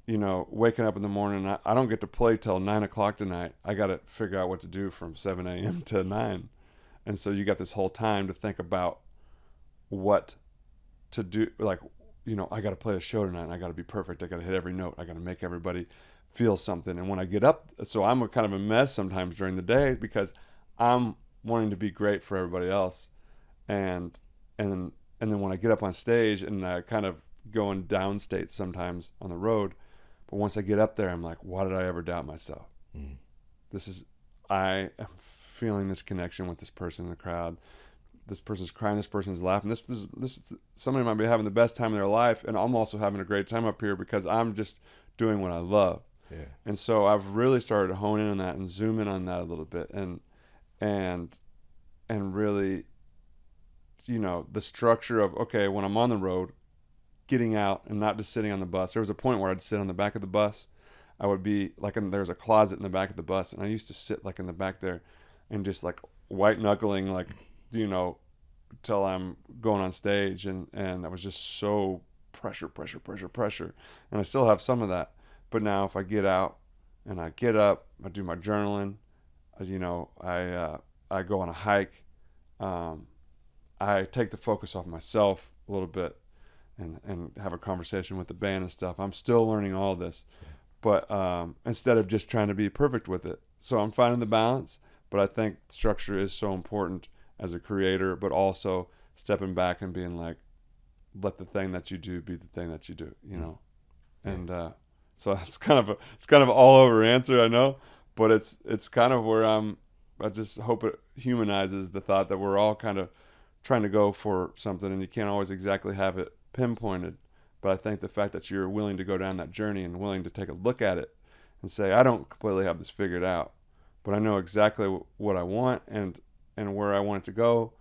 waking up in the morning. I don't get to play till 9:00 tonight. I got to figure out what to do from 7 a.m. to 9. And so you got this whole time to think about what to do. Like, I got to play a show tonight, and I got to be perfect. I got to hit every note. I got to make everybody feel something. And when I get up, so I'm kind of a mess sometimes during the day because I'm wanting to be great for everybody else. And then when I get up on stage, and I kind of go in downstate sometimes on the road, but once I get up there, I'm like, why did I ever doubt myself? I am feeling this connection with this person in the crowd. This person's crying, this person's laughing. This somebody might be having the best time of their life, and I'm also having a great time up here because I'm just doing what I love. Yeah. And so I've really started to hone in on that and zoom in on that a little bit, and really, the structure of, okay, when I'm on the road, getting out and not just sitting on the bus. There was a point where I'd sit on the back of the bus. I would be like, there's a closet in the back of the bus, and I used to sit like in the back there and just like white knuckling, like, till I'm going on stage, and I was just so pressure, and I still have some of that. But now if I get out and I get up, I do my journaling, I go on a hike, I take the focus off myself a little bit, and have a conversation with the band and stuff. I'm still learning all this, but instead of just trying to be perfect with it. So I'm finding the balance, but I think structure is so important as a creator, but also stepping back and being like, let the thing that you do be the thing that you do, And so it's kind of all over answer, I know, but it's kind of where I just hope it humanizes the thought that we're all kind of trying to go for something, and you can't always exactly have it pinpointed. But I think the fact that you're willing to go down that journey and willing to take a look at it and say, I don't completely have this figured out, but I know exactly what I want and where I want it to go,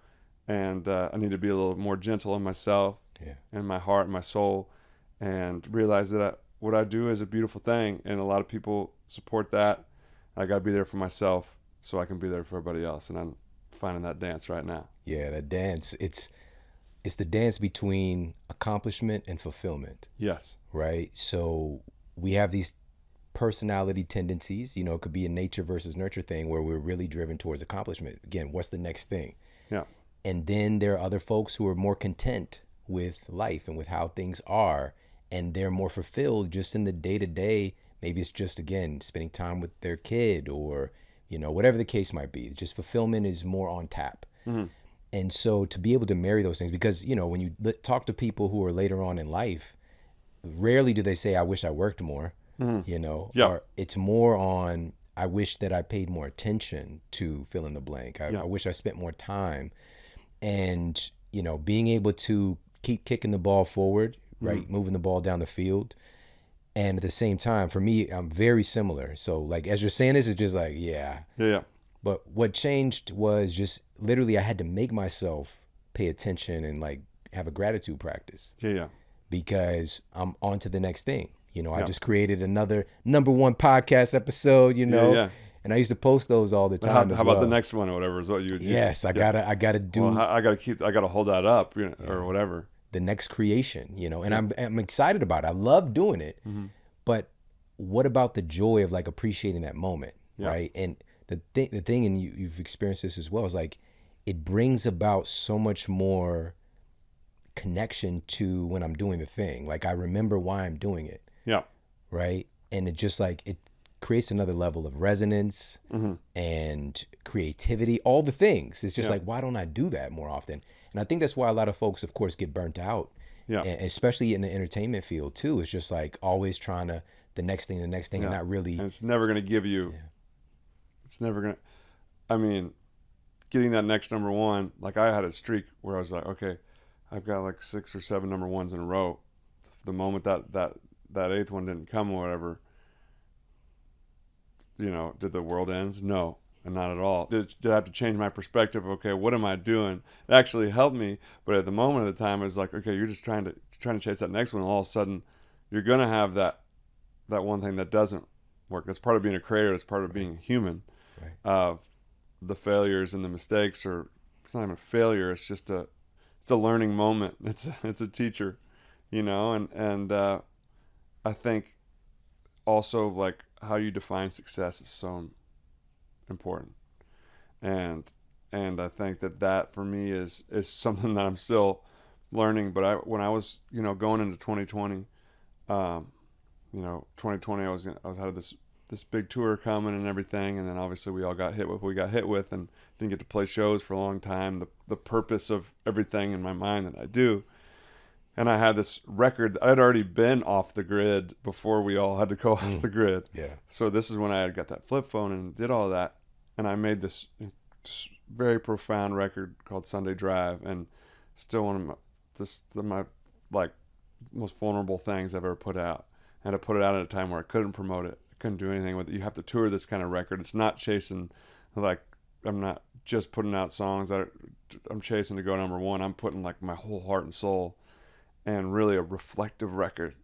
and I need to be a little more gentle on myself, and my heart and my soul, and realize that what I do is a beautiful thing, and a lot of people support that. I got to be there for myself so I can be there for everybody else, and I'm finding that dance right now. Yeah, that dance. It's the dance between accomplishment and fulfillment. Yes. Right? So we have these personality tendencies, it could be a nature versus nurture thing where we're really driven towards accomplishment. Again, what's the next thing? Yeah. And then there are other folks who are more content with life and with how things are, and they're more fulfilled just in the day-to-day. Maybe it's just, again, spending time with their kid, or, whatever the case might be. Just fulfillment is more on tap. Mm-hmm. And so to be able to marry those things, because, when you talk to people who are later on in life, rarely do they say, I wish I worked more, or it's more on, I wish that I paid more attention to fill in the blank. I wish I spent more time. And, being able to keep kicking the ball forward, right, moving the ball down the field, And at the same time, for me, I'm very similar. So like as you're saying this, it's just like, yeah. Yeah. But what changed was just literally I had to make myself pay attention and like have a gratitude practice Yeah. Yeah. because I'm on to the next thing. I Yeah. just created another #1 podcast episode, Yeah. Yeah. and I used to post those all the How time as about the well. next one or whatever is what you would use? Yes, Yeah. I gotta Well, do I gotta hold that up, or whatever. the next creation, and Yeah. I'm excited about it. I love doing it. Mm-hmm. But what about the joy of like appreciating that moment, Yeah. right? And the thing, and you've experienced this as well, is like it brings about so much more connection to when I'm doing the thing. Like I remember why I'm doing it, Yeah. right? And it just like it creates another level of resonance Mm-hmm. and creativity, all the things. It's just Yeah. like, why don't I do that more often? And I think that's why a lot of folks, of course, get burnt out. Yeah. And especially in the entertainment field too. It's just like always trying to the next thing, Yeah. and not really. And it's never gonna give you. It's never gonna. I mean, getting that next #1. Like I had a streak where I was like, okay, I've got like 6 or 7 #1s in a row. The moment that 8th one didn't come or whatever, did the world end? No, and not at all. Did I have to change my perspective? Okay, what am I doing? It actually helped me, but at the moment of the time, it was like, okay, you're just trying to chase that next one. And all of a sudden, you're gonna have that one thing that doesn't work. That's part of being a creator. That's part of being human. Right. The failures and the mistakes, or it's not even a failure. It's just it's a learning moment. It's a teacher, and I think also like how you define success is so important, and I think that for me is something that I'm still learning. But when I was going into 2020, 2020 I was had this big tour coming and everything, and then obviously we all got hit with what we got hit with and didn't get to play shows for a long time. The purpose of everything in my mind that I do. And I had this record. I'd already been off the grid before we all had to go off the grid. Yeah. So this is when I had got that flip phone and did all of that. And I made this very profound record called Sunday Drive, and still one of my like most vulnerable things I've ever put out. And I put it out at a time where I couldn't promote it. I couldn't do anything with it. You have to tour this kind of record. It's not chasing, like, I'm not just putting out songs that I'm chasing to go #1. I'm putting like my whole heart and soul, and really a reflective record.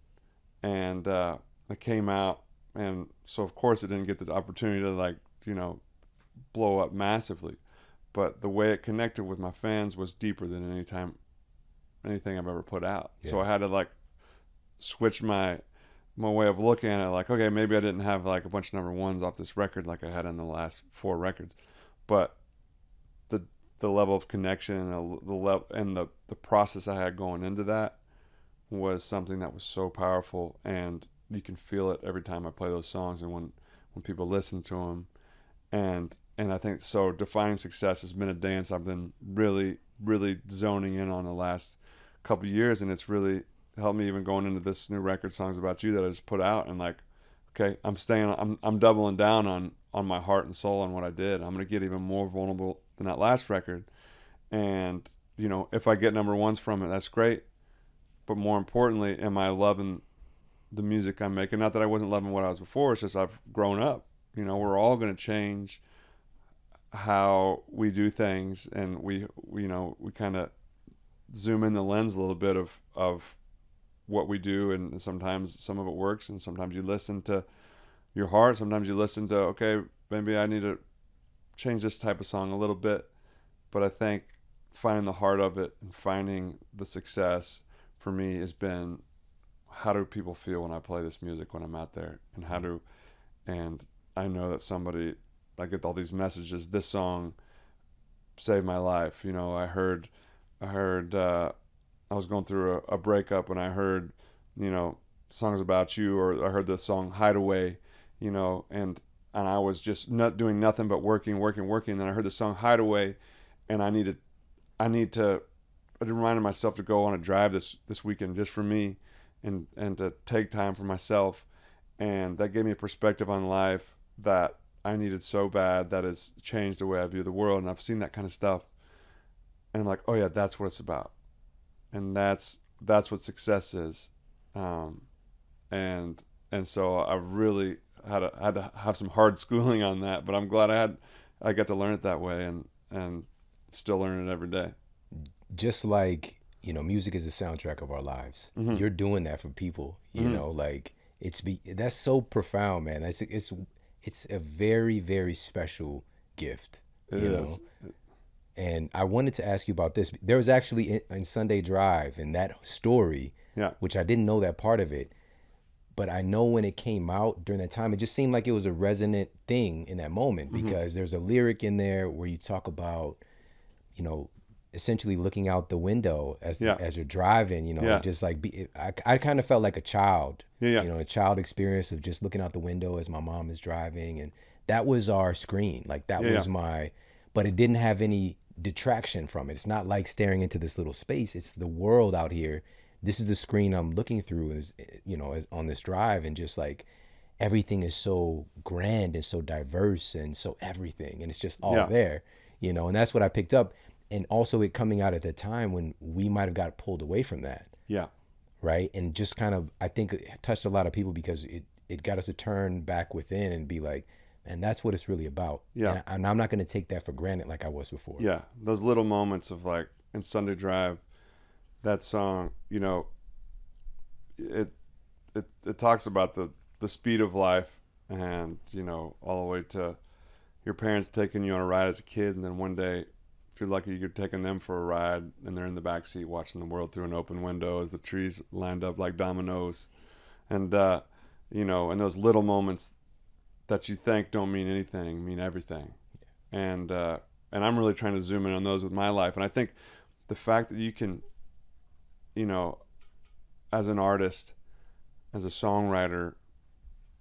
And it came out, and so of course it didn't get the opportunity to blow up massively, but the way it connected with my fans was deeper than anything I've ever put out. Yeah. So I had to like switch my way of looking at it. Like, okay, maybe I didn't have like a bunch of #1s off this record like I had in the last 4 records, but the level of connection and the level and the process I had going into that was something that was so powerful, and you can feel it every time I play those songs and when people listen to them. And I think so defining success has been a dance I've been really zoning in on the last couple of years, and it's really helped me even going into this new record, Songs About You, that I just put out. And like, okay, I'm doubling down on my heart and soul on what I did. I'm going to get even more vulnerable than that last record. And if I get #1s from it, that's great. But more importantly, am I loving the music I'm making? Not that I wasn't loving what I was before. It's just I've grown up. We're all going to change how we do things, and we kind of zoom in the lens a little bit of what we do, and sometimes some of it works, and sometimes you listen to your heart. Sometimes you listen to, okay, maybe I need to change this type of song a little bit. But I think finding the heart of it and finding the success for me has been, how do people feel when I play this music when I'm out there, and I know that I get all these messages. This song saved my life. I heard I was going through a breakup, and I heard Songs About You, or I heard the song Hideaway, and I was just not doing nothing but working. And then I heard the song Hideaway, and I reminded myself to go on a drive this weekend just for me, and to take time for myself. And that gave me a perspective on life that I needed so bad, that has changed the way I view the world. And I've seen that kind of stuff, and I'm like, oh yeah, that's what it's about. And that's what success is. And and so I really had to have some hard schooling on that. But I'm glad I got to learn it that way, and still learn it every day. Just like, music is the soundtrack of our lives. Mm-hmm. You're doing that for people, Mm-hmm. like that's so profound, man. It's a very, very special gift, It you know. is. And I wanted to ask you about this. There was actually in Sunday Drive in that story, Yeah. which I didn't know that part of it, but I know when it came out during that time, it just seemed like it was a resonant thing in that moment Mm-hmm. because there's a lyric in there where you talk about, you know, essentially looking out the window Yeah. as you're driving, Yeah. just like I kind of felt like a child, Yeah. Yeah. a child experience of just looking out the window as my mom is driving, and that was our screen. Like that Yeah. was but it didn't have any detraction from it. It's not like staring into this little space. It's the world out here. This is the screen I'm looking through as on this drive, and just like everything is so grand and so diverse and so everything, and it's just all Yeah. there, and that's what I picked up. And also it coming out at the time when we might have got pulled away from that, Yeah. right? And just kind of, I think it touched a lot of people because it got us to turn back within and be like, and that's what it's really about. Yeah. And I'm not going to take that for granted like I was before. Yeah. Those little moments of like in Sunday Drive, that song, it it talks about the speed of life, and all the way to your parents taking you on a ride as a kid, and then one day, if you're lucky, you're taking them for a ride, and they're in the back seat watching the world through an open window as the trees lined up like dominoes, and and those little moments that you think don't mean anything mean everything, and I'm really trying to zoom in on those with my life, and I think the fact that you can, as an artist, as a songwriter,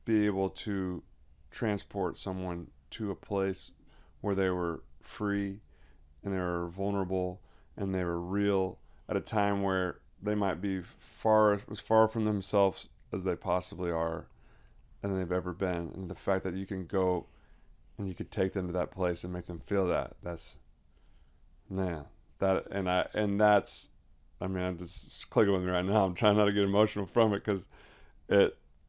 be able to transport someone to a place where they were free and they were vulnerable and they were real at a time where they might be as far from themselves as they possibly are and they've ever been. And the fact that you can go and you could take them to that place and make them feel that's, man, that's, I mean, I'm just clicking with me right now. I'm trying not to get emotional from it because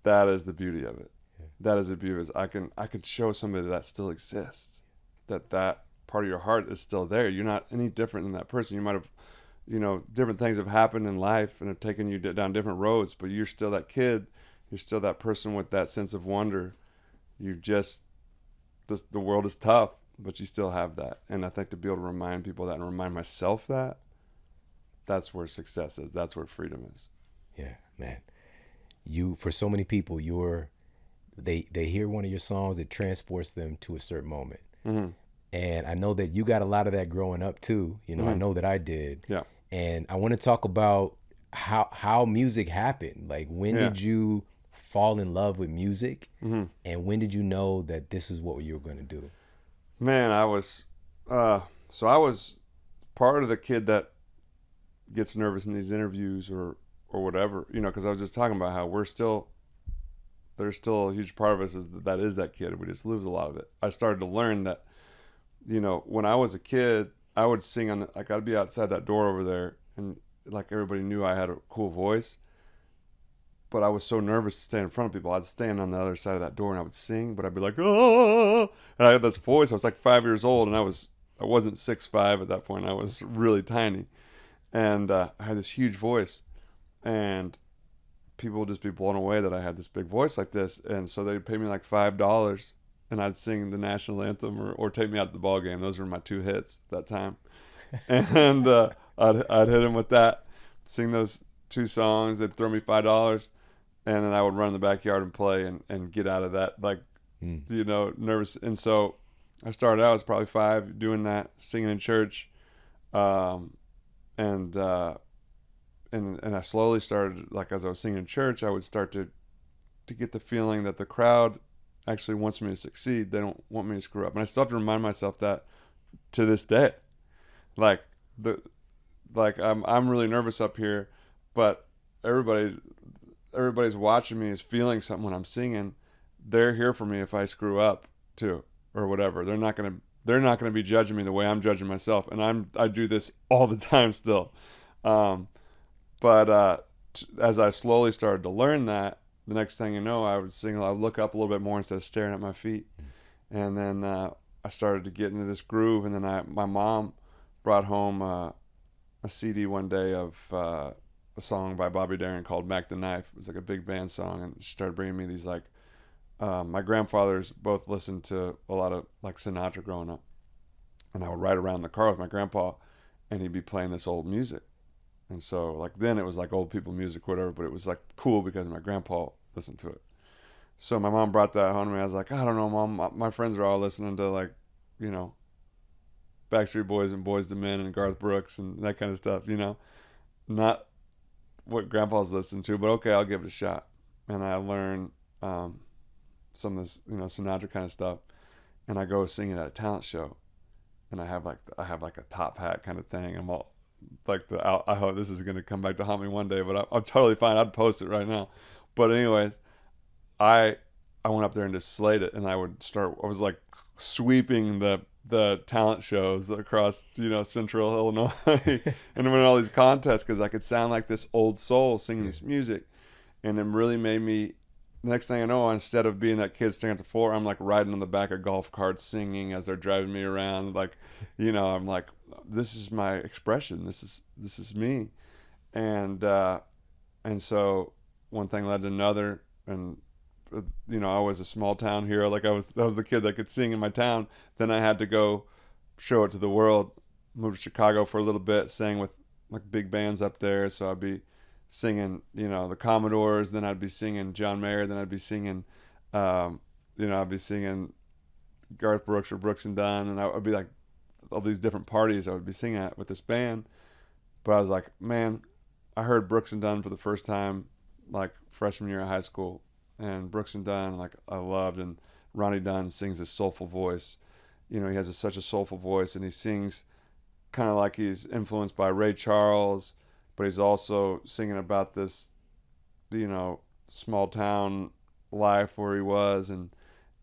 that is the beauty of it. Yeah. That is the beauty, is I can show somebody that still exists, that part of your heart is still there. You're not any different than that person. You might have, different things have happened in life and have taken you down different roads, but you're still that kid. You're still that person with that sense of wonder. The world is tough, but you still have that. And I think to be able to remind people that and remind myself that's where success is. That's where freedom is. Yeah, man. For so many people, they hear one of your songs, it transports them to a certain moment. Mm-hmm. And I know that you got a lot of that growing up too. Mm-hmm. I know that I did. Yeah. And I want to talk about how music happened. Like, when did you fall in love with music? Mm-hmm. And when did you know that this is what you were going to do? Man, I was part of the kid that gets nervous in these interviews or whatever, because I was just talking about how there's still a huge part of us that is that kid. We just lose a lot of it. I started to learn that, when I was a kid, I would sing like I'd be outside that door over there, and like everybody knew I had a cool voice, but I was so nervous to stand in front of people. I'd stand on the other side of that door and I would sing, but I'd be like, oh, and I had this voice. I was like 5 years old, and I wasn't 6'5" at that point. I was really tiny, and I had this huge voice, and people would just be blown away that I had this big voice like this. And so they'd pay me like $5, and I'd sing the national anthem or take me out to the ball game. Those were my two hits at that time. And I'd hit them with that, sing those two songs. They'd throw me $5, and then I would run in the backyard and play and get out of that, like, nervous. And so I started out, I was probably 5, doing that, singing in church. And I slowly started, like, as I was singing in church, I would start to get the feeling that the crowd actually wants me to succeed. They don't want me to screw up. And I still have to remind myself that to this day. Like, I'm really nervous up here, but everybody's watching me, is feeling something when I'm singing. They're here for me if I screw up too, or whatever. They're not gonna be judging me the way I'm judging myself. And I do this all the time still. But as I slowly started to learn that the next thing you know, I would sing. I'd look up a little bit more instead of staring at my feet. And then I started to get into this groove. And then my mom brought home a CD one day of a song by Bobby Darin called "Mac the Knife." It was like a big band song, and she started bringing me these like. My grandfathers both listened to a lot of like Sinatra growing up, and I would ride around in the car with my grandpa, and he'd be playing this old music. And so like then it was like old people music, whatever, but it was like cool because my grandpa listened to it. So my mom brought that home to me. I was like, I don't know, Mom. My friends are all listening to like, you know, Backstreet Boys and Boys to Men and Garth Brooks and that kind of stuff. You know, not what Grandpa's listening to, but okay, I'll give it a shot. And I learned some of this, you know, Sinatra kind of stuff. And I go singing at a talent show, and I have like a top hat kind of thing. I'm all like I hope this is going to come back to haunt me one day, but I'm totally fine. I'd post it right now. But anyways, I went up there and just slayed it, and I was like sweeping the talent shows across, you know, central Illinois and winning all these contests because I could sound like this old soul singing this music. And it really made me, the next thing I know, instead of being that kid standing at the floor, I'm like riding on the back of golf carts singing as they're driving me around. Like, you know, I'm like, this is my expression. This is me. And so one thing led to another, and you know, I was a small town hero. Like I was the kid that could sing in my town. Then I had to go show it to the world. Moved to Chicago for a little bit, sang with like big bands up there. So I'd be singing, you know, the Commodores. Then I'd be singing John Mayer. Then I'd be singing, I'd be singing Garth Brooks or Brooks and Dunn. And I would be like all these different parties I would be singing at with this band. But I was like, man, I heard Brooks and Dunn for the first time like freshman year of high school. And Brooks and Dunn, like I loved, and Ronnie Dunn sings this soulful voice. You know, he has such a soulful voice, and he sings kind of like he's influenced by Ray Charles, but he's also singing about this, you know, small town life where he was, and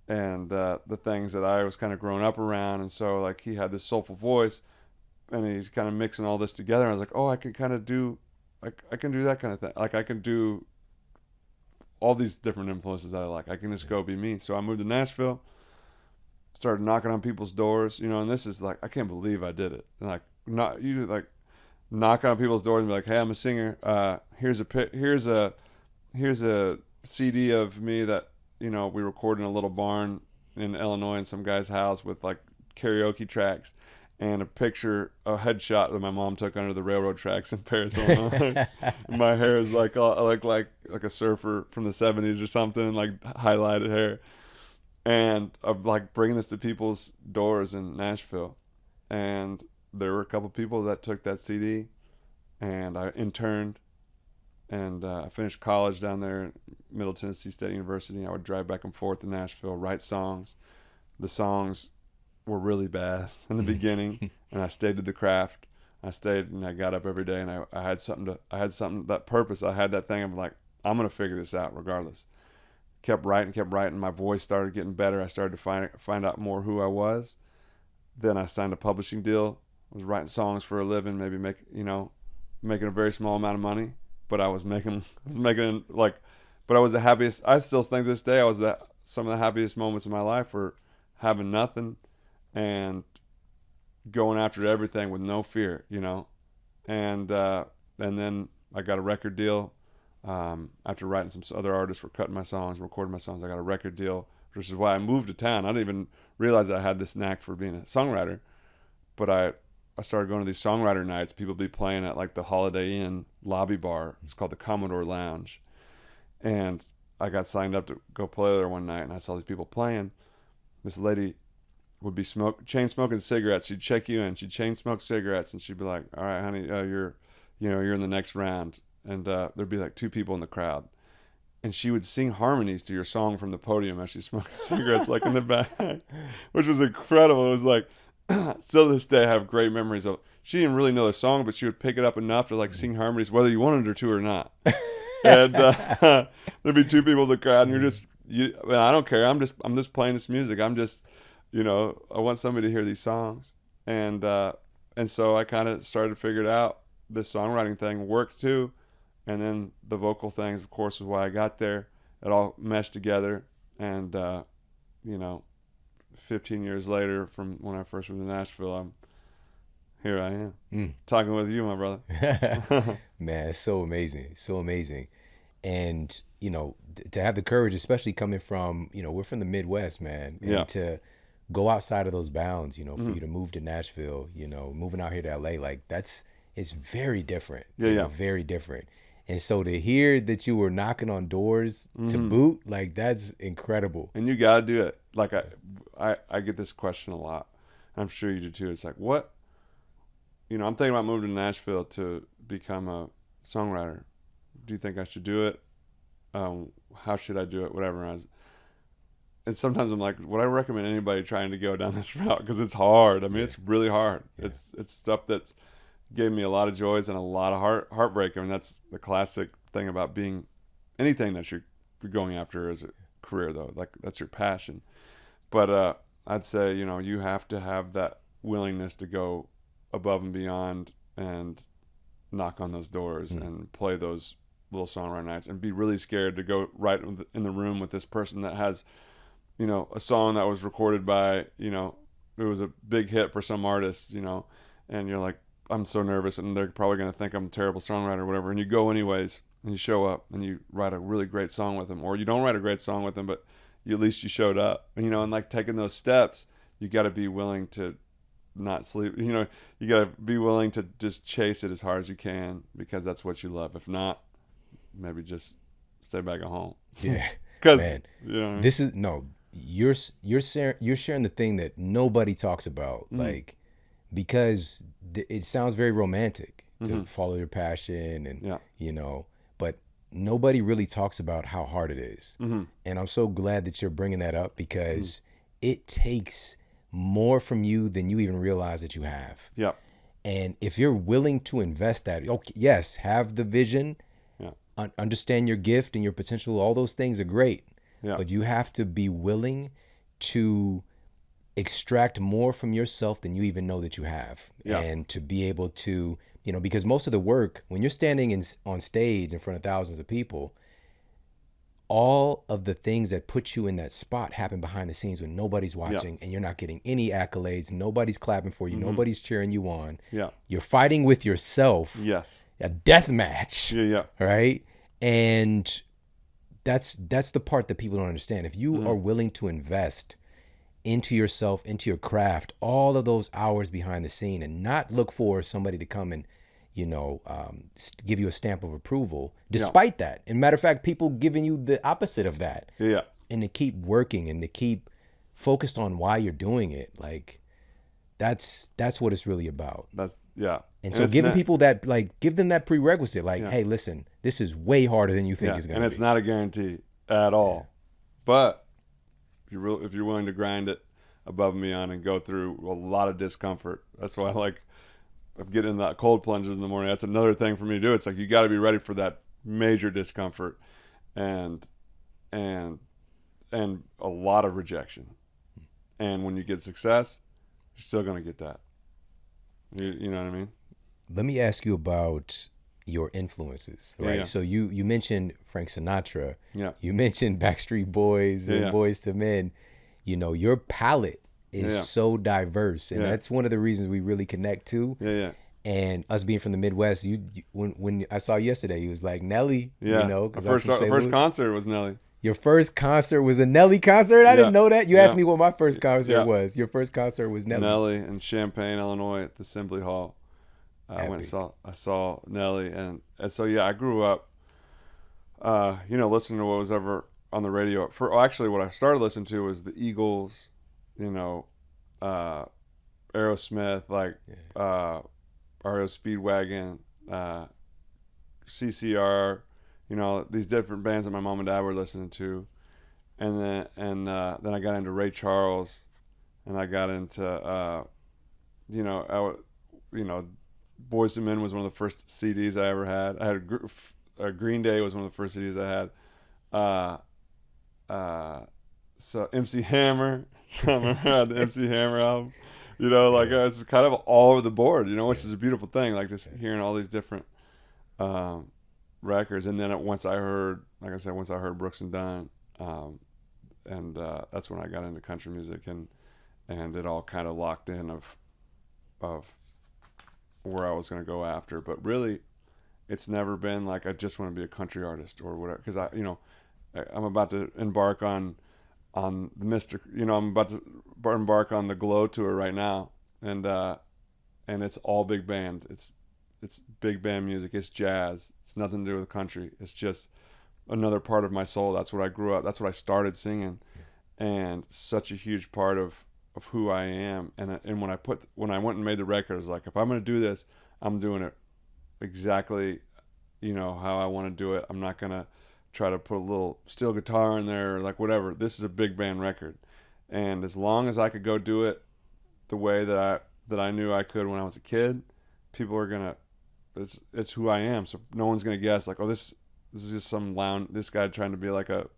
the things that I was kind of growing up around. And so like he had this soulful voice, and he's kind of mixing all this together. And I was like, oh, I can kind of do, like I can do that kind of thing. Like I can do all these different influences that I like. I can just go be me. So I moved to Nashville, started knocking on people's doors, you know, and this is like, I can't believe I did it. And like, not you like knock on people's doors and be like, hey, I'm a singer. Here's a CD of me that, you know, we recorded in a little barn in Illinois in some guy's house with like karaoke tracks, and a headshot that my mom took under the railroad tracks in Paris, Illinois. My hair is like a surfer from the 70s or something, and like highlighted hair. And I'm like bringing this to people's doors in Nashville. And there were a couple people that took that CD, and I interned, and I finished college down there at Middle Tennessee State University. I would drive back and forth to Nashville, write songs. The songs were really bad in the beginning, and I stayed to the craft. I stayed, and I got up every day, and I had that purpose. I had that thing of like, I'm going to figure this out regardless. Kept writing. My voice started getting better. I started to find out more who I was. Then I signed a publishing deal. I was writing songs for a living, maybe making a very small amount of money, but I was making like, but I was the happiest. I still think to this day, some of the happiest moments of my life were having nothing and going after everything with no fear, you know. And then I got a record deal. After writing, some other artists were cutting my songs, recording my songs. I got a record deal, which is why I moved to town. I didn't even realize I had this knack for being a songwriter, but I started going to these songwriter nights. People be playing at like the Holiday Inn lobby bar. It's called the Commodore Lounge. And I got signed up to go play there one night, and I saw these people playing. This lady would be chain smoking cigarettes. She'd check you in. She'd chain smoke cigarettes, and she'd be like, "All right, honey, you're in the next round." And there'd be like two people in the crowd, and she would sing harmonies to your song from the podium as she's smoking cigarettes, like in the back, which was incredible. It was like, still to this day, I have great memories of. She didn't really know the song, but she would pick it up enough to like sing harmonies, whether you wanted her to or not. And there'd be two people in the crowd, and I don't care. I'm just playing this music. I'm just, I want somebody to hear these songs. And so I kind of started to figure it out. This songwriting thing worked too. And then the vocal things, of course, is why I got there. it all meshed together. And, 15 years later from when I first moved to Nashville, here I am talking with you, my brother. Man, it's so amazing. So amazing. And, to have the courage, especially coming from, we're from the Midwest, man. And to go outside of those bounds, for you to move to Nashville, moving out here to LA, like it's very different. Very different. And so to hear that you were knocking on doors to boot, like that's incredible. And you got to do it. Like I get this question a lot. I'm sure you do too. It's like, what, I'm thinking about moving to Nashville to become a songwriter. Do you think I should do it? How should I do it? Whatever. And sometimes I'm like, would I recommend anybody trying to go down this route? Because it's hard. I mean, it's really hard. Yeah. It's stuff that's gave me a lot of joys and a lot of heartbreak. I mean, that's the classic thing about being anything that you're going after as a career, though. Like, that's your passion. But I'd say, you have to have that willingness to go above and beyond and knock on those doors and play those little songwriter nights and be really scared to go right in the room with this person that has, a song that was recorded by, it was a big hit for some artist, and you're like, I'm so nervous and they're probably going to think I'm a terrible songwriter or whatever. And you go anyways and you show up and you write a really great song with them, or you don't write a great song with them, but at least you showed up, and like taking those steps, you got to be willing to not sleep. You got to be willing to just chase it as hard as you can because that's what you love. If not, maybe just stay back at home. Yeah. Because, man, this is, you're sharing the thing that nobody talks about. Like, because it sounds very romantic to follow your passion and, but nobody really talks about how hard it is. And I'm so glad that you're bringing that up because it takes more from you than you even realize that you have. Yeah. And if you're willing to invest that, okay, yes, have the vision, understand your gift and your potential, all those things are great. Yeah. But you have to be willing to extract more from yourself than you even know that you have. Yeah. And to be able to, because most of the work, when you're standing on stage in front of thousands of people, all of the things that put you in that spot happen behind the scenes when nobody's watching and you're not getting any accolades. Nobody's clapping for you. Nobody's cheering you on. Yeah. You're fighting with yourself. Yes. A death match. Yeah. Right. And that's the part that people don't understand. If you are willing to invest into yourself, into your craft, all of those hours behind the scene and not look for somebody to come and, give you a stamp of approval, despite that. And matter of fact, people giving you the opposite of that. Yeah. And to keep working and to keep focused on why you're doing it. Like, that's what it's really about. And so giving people that, give them that prerequisite, hey, listen, this is way harder than you think it's going to be. And it's not a guarantee at all. But if you're willing to grind it above and beyond and go through a lot of discomfort, that's why I like of getting in that cold plunges in the morning. That's another thing for me to do. It's like you got to be ready for that major discomfort and a lot of rejection. And when you get success, you're still going to get that. You know what I mean? Let me ask you about your influences, right? Yeah. So you mentioned Frank Sinatra. Yeah. You mentioned Backstreet Boys and Boys to Men. Your palette is so diverse, and that's one of the reasons we really connect too. Yeah. And us being from the Midwest, when I saw you yesterday, he was like Nelly. Because our first concert was Nelly. Your first concert was a Nelly concert? I didn't know that. You asked me what my first concert was. Your first concert was Nelly. Nelly in Champaign, Illinois, at the Assembly Hall. I saw Nelly, and so I grew up, listening to what was ever on the radio. Actually, what I started listening to was the Eagles, Aerosmith, REO Speedwagon, CCR, these different bands that my mom and dad were listening to, and then I got into Ray Charles, and I got into Boys to Men was one of the first CDs I ever had. I had Green Day was one of the first CDs I had. So MC Hammer, I remember I had the MC Hammer album. It's kind of all over the board, which is a beautiful thing. Like just hearing all these different records. And then once I heard, like I said, once I heard Brooks and Dunn, and that's when I got into country music, and it all kind of locked in of where I was going to go after. But really, it's never been like I just want to be a country artist or whatever, because I'm about to embark on the I'm about to embark on the Glow tour right now, and it's all big band. It's big band music. It's jazz. It's nothing to do with country. It's just another part of my soul. That's what I grew up. That's what I started singing, and such a huge part of who I am. And when I went and made the record, I was like, if I'm gonna do this, I'm doing it exactly, how I want to do it. I'm not gonna try to put a little steel guitar in there or like whatever. This is a big band record, and as long as I could go do it the way that I knew I could when I was a kid, people are gonna. It's who I am. So no one's gonna guess like, oh, this is just some this guy trying to be like a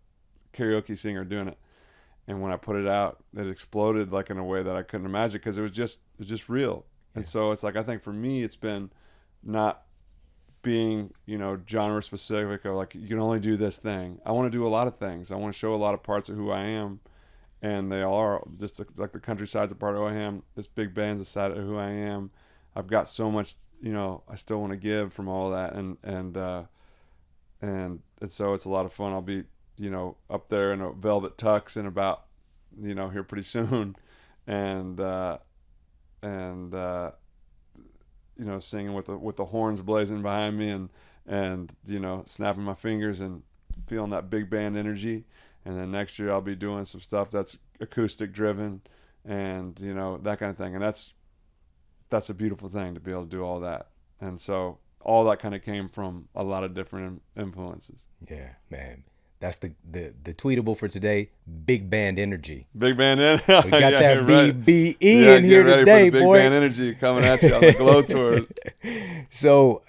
karaoke singer doing it. And when I put it out, it exploded like in a way that I couldn't imagine, because it was just real. And so it's like, I think for me, it's been not being, genre specific, or like you can only do this thing. I want to do a lot of things. I want to show a lot of parts of who I am, and they all are. Just like the countryside's a part of who I am. This big band's a side of who I am. I've got so much, I still want to give from all that, and so it's a lot of fun. I'll be, up there in a velvet tux in about, here pretty soon, and singing with the horns blazing behind me, and snapping my fingers and feeling that big band energy. And then next year I'll be doing some stuff that's acoustic driven, and that kind of thing. And that's a beautiful thing to be able to do all that. And so all that kind of came from a lot of different influences. Yeah, man. That's the tweetable for today. Big band energy. Big band energy. We got that BBE in here today, big boy. Big band energy coming at you on the Glow tour. So,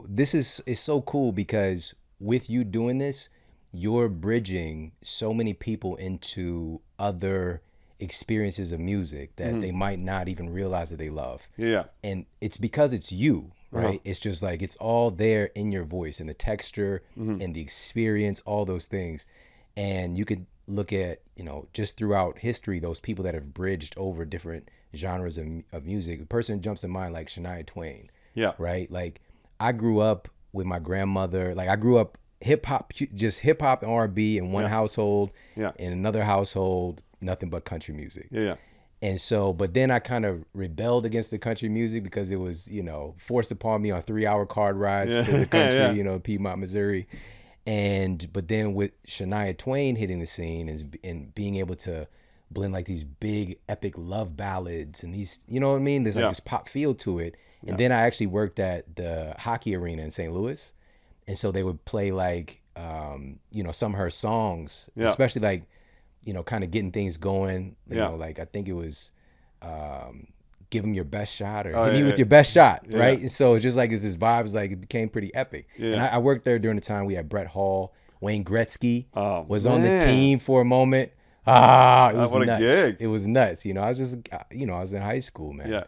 this is so cool, because with you doing this, you're bridging so many people into other experiences of music that they might not even realize that they love. Yeah. And it's because it's you. Right. It's just like, it's all there in your voice, and the texture and the experience, all those things. And you could look at, just throughout history, those people that have bridged over different genres of music. A person jumps in mind like Shania Twain. Yeah. Right. Like, I grew up with my grandmother. Like, I grew up just hip hop and R&B in one household. Yeah. In another household, nothing but country music. Yeah. And so, but then I kind of rebelled against the country music, because it was, forced upon me on 3-hour car rides to the country, Piedmont, Missouri. But then with Shania Twain hitting the scene and being able to blend like these big epic love ballads and these, you know what I mean? There's like this pop feel to it. And then I actually worked at the hockey arena in St. Louis. And so they would play like, some of her songs, especially like, kind of getting things going, like I think it was Give Them Your Best Shot, or Hit Me With Your Best Shot, right? And so it's just like, it's this vibe, is like, it became pretty epic. Yeah. And I worked there during the time we had Brett Hall, Wayne Gretzky was on the team for a moment. It was what nuts. A gig. It was nuts. I was just, I was in high school, man. Yeah.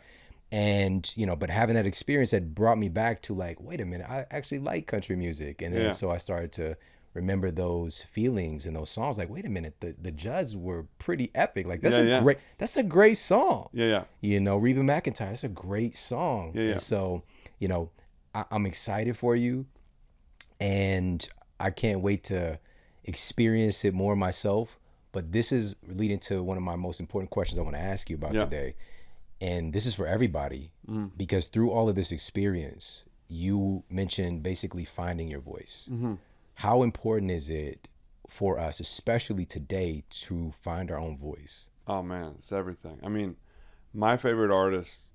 And, but having that experience that brought me back to like, wait a minute, I actually like country music. And then so I started to remember those feelings and those songs. Like, wait a minute, the Judds were pretty epic. Like, that's that's a great song. Yeah. Reba McEntire, that's a great song. Yeah. And so, I'm excited for you, and I can't wait to experience it more myself. But this is leading to one of my most important questions I want to ask you about today. And this is for everybody, because through all of this experience, you mentioned basically finding your voice. How important is it for us, especially today, to find our own voice? Oh man, it's everything. I mean, my favorite artists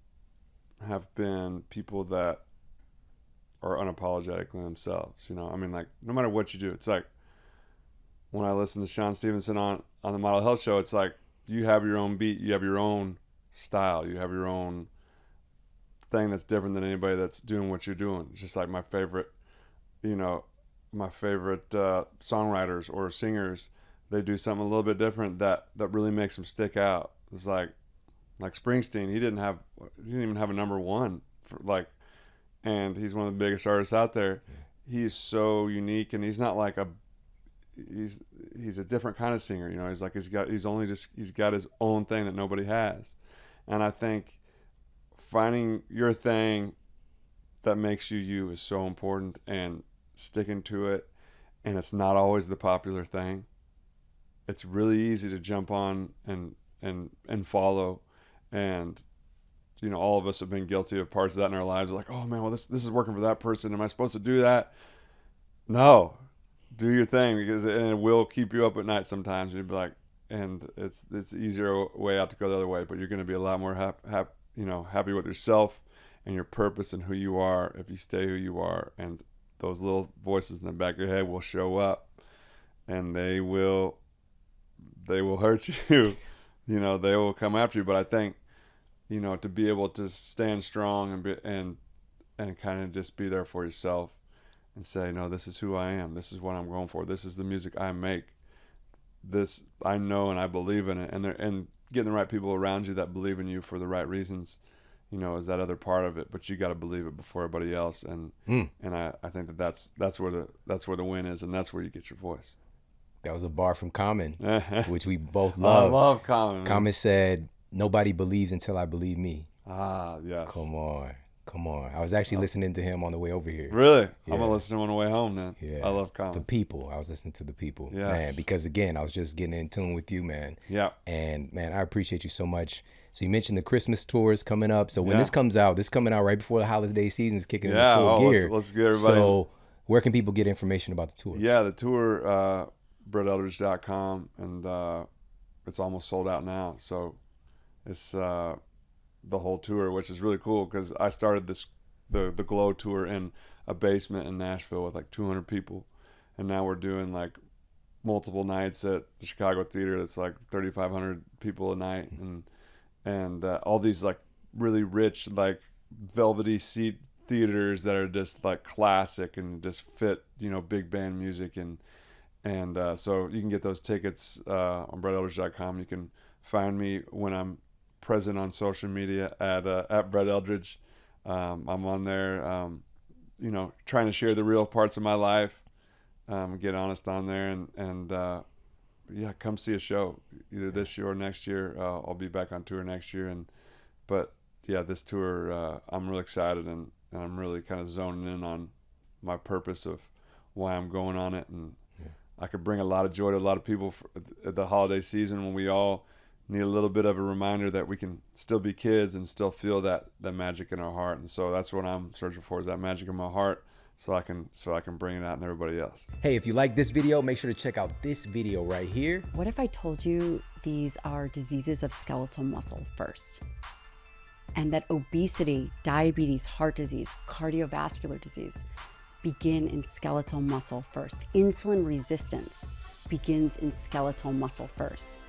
have been people that are unapologetically themselves. I mean, like, no matter what you do, it's like when I listen to Shawn Stevenson on the Model Health Show, it's like you have your own beat, you have your own style, you have your own thing that's different than anybody that's doing what you're doing. It's just like my favorite songwriters or singers, they do something a little bit different that really makes them stick out. It's like Springsteen, he didn't even have a number one and he's one of the biggest artists out there, he's so unique, and he's not like he's a different kind of singer. You know, he's got his own thing that nobody has. And I think finding your thing that makes you you is so important, and sticking to it. And it's not always the popular thing. It's really easy to jump on and follow. And you know, all of us have been guilty of parts of that in our lives. We're like, oh man, well this is working for that person. Am I supposed to do that? No, do your thing, because it will keep you up at night sometimes. And you'd be like, and it's easier way out to go the other way. But you're going to be a lot more happy with yourself and your purpose and who you are if you stay who you are. And those little voices in the back of your head will show up, and they will hurt you. You know, they will come after you. But I think, you know, to be able to stand strong and kind of just be there for yourself and say, no, this is who I am. This is what I'm going for. This is the music I make. This I know, and I believe in it. And getting the right people around you that believe in you for the right reasons, you know, is that other part of it. But you got to believe it before everybody else. And I think that's where the win is, and that's where you get your voice. That was a bar from Common, which we both love. I love Common. Common said, "Nobody believes until I believe me." Ah, yes. Come on. I was actually listening to him on the way over here. Really? Yeah. I'm gonna listen to him on the way home then. Yeah. I love Common. The people. I was listening to the people. Yes. Man, because again, I was just getting in tune with you, man. Yeah. And man, I appreciate you so much. So you mentioned the Christmas tour is coming up. So when this comes out, this coming out right before the holiday season is kicking into full gear. Let's get everybody. So where can people get information about the tour? Yeah, the tour, BrettEldredge.com, and it's almost sold out now. So it's the whole tour, which is really cool, because I started the Glow tour in a basement in Nashville with like 200 people, and now we're doing like multiple nights at the Chicago Theater that's like 3,500 people a night, and all these like really rich, like velvety seat theaters that are just like classic and just fit, you know, big band music. And so you can get those tickets on BrettEldredge.com. You can find me when I'm present on social media at Brett Eldredge. I'm on there, you know, trying to share the real parts of my life, get honest on there, and yeah, come see a show either this year or next year. I'll be back on tour next year, but yeah, this tour, I'm really excited, and I'm really kind of zoning in on my purpose of why I'm going on it, and I could bring a lot of joy to a lot of people at the holiday season when we all need a little bit of a reminder that we can still be kids and still feel that magic in our heart. And so that's what I'm searching for, is that magic in my heart, so I can bring it out in everybody else. Hey, if you like this video, make sure to check out this video right here. What if I told you these are diseases of skeletal muscle first? And that obesity, diabetes, heart disease, cardiovascular disease begin in skeletal muscle first. Insulin resistance begins in skeletal muscle first.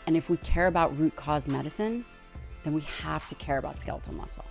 And if we care about root cause medicine, then we have to care about skeletal muscle.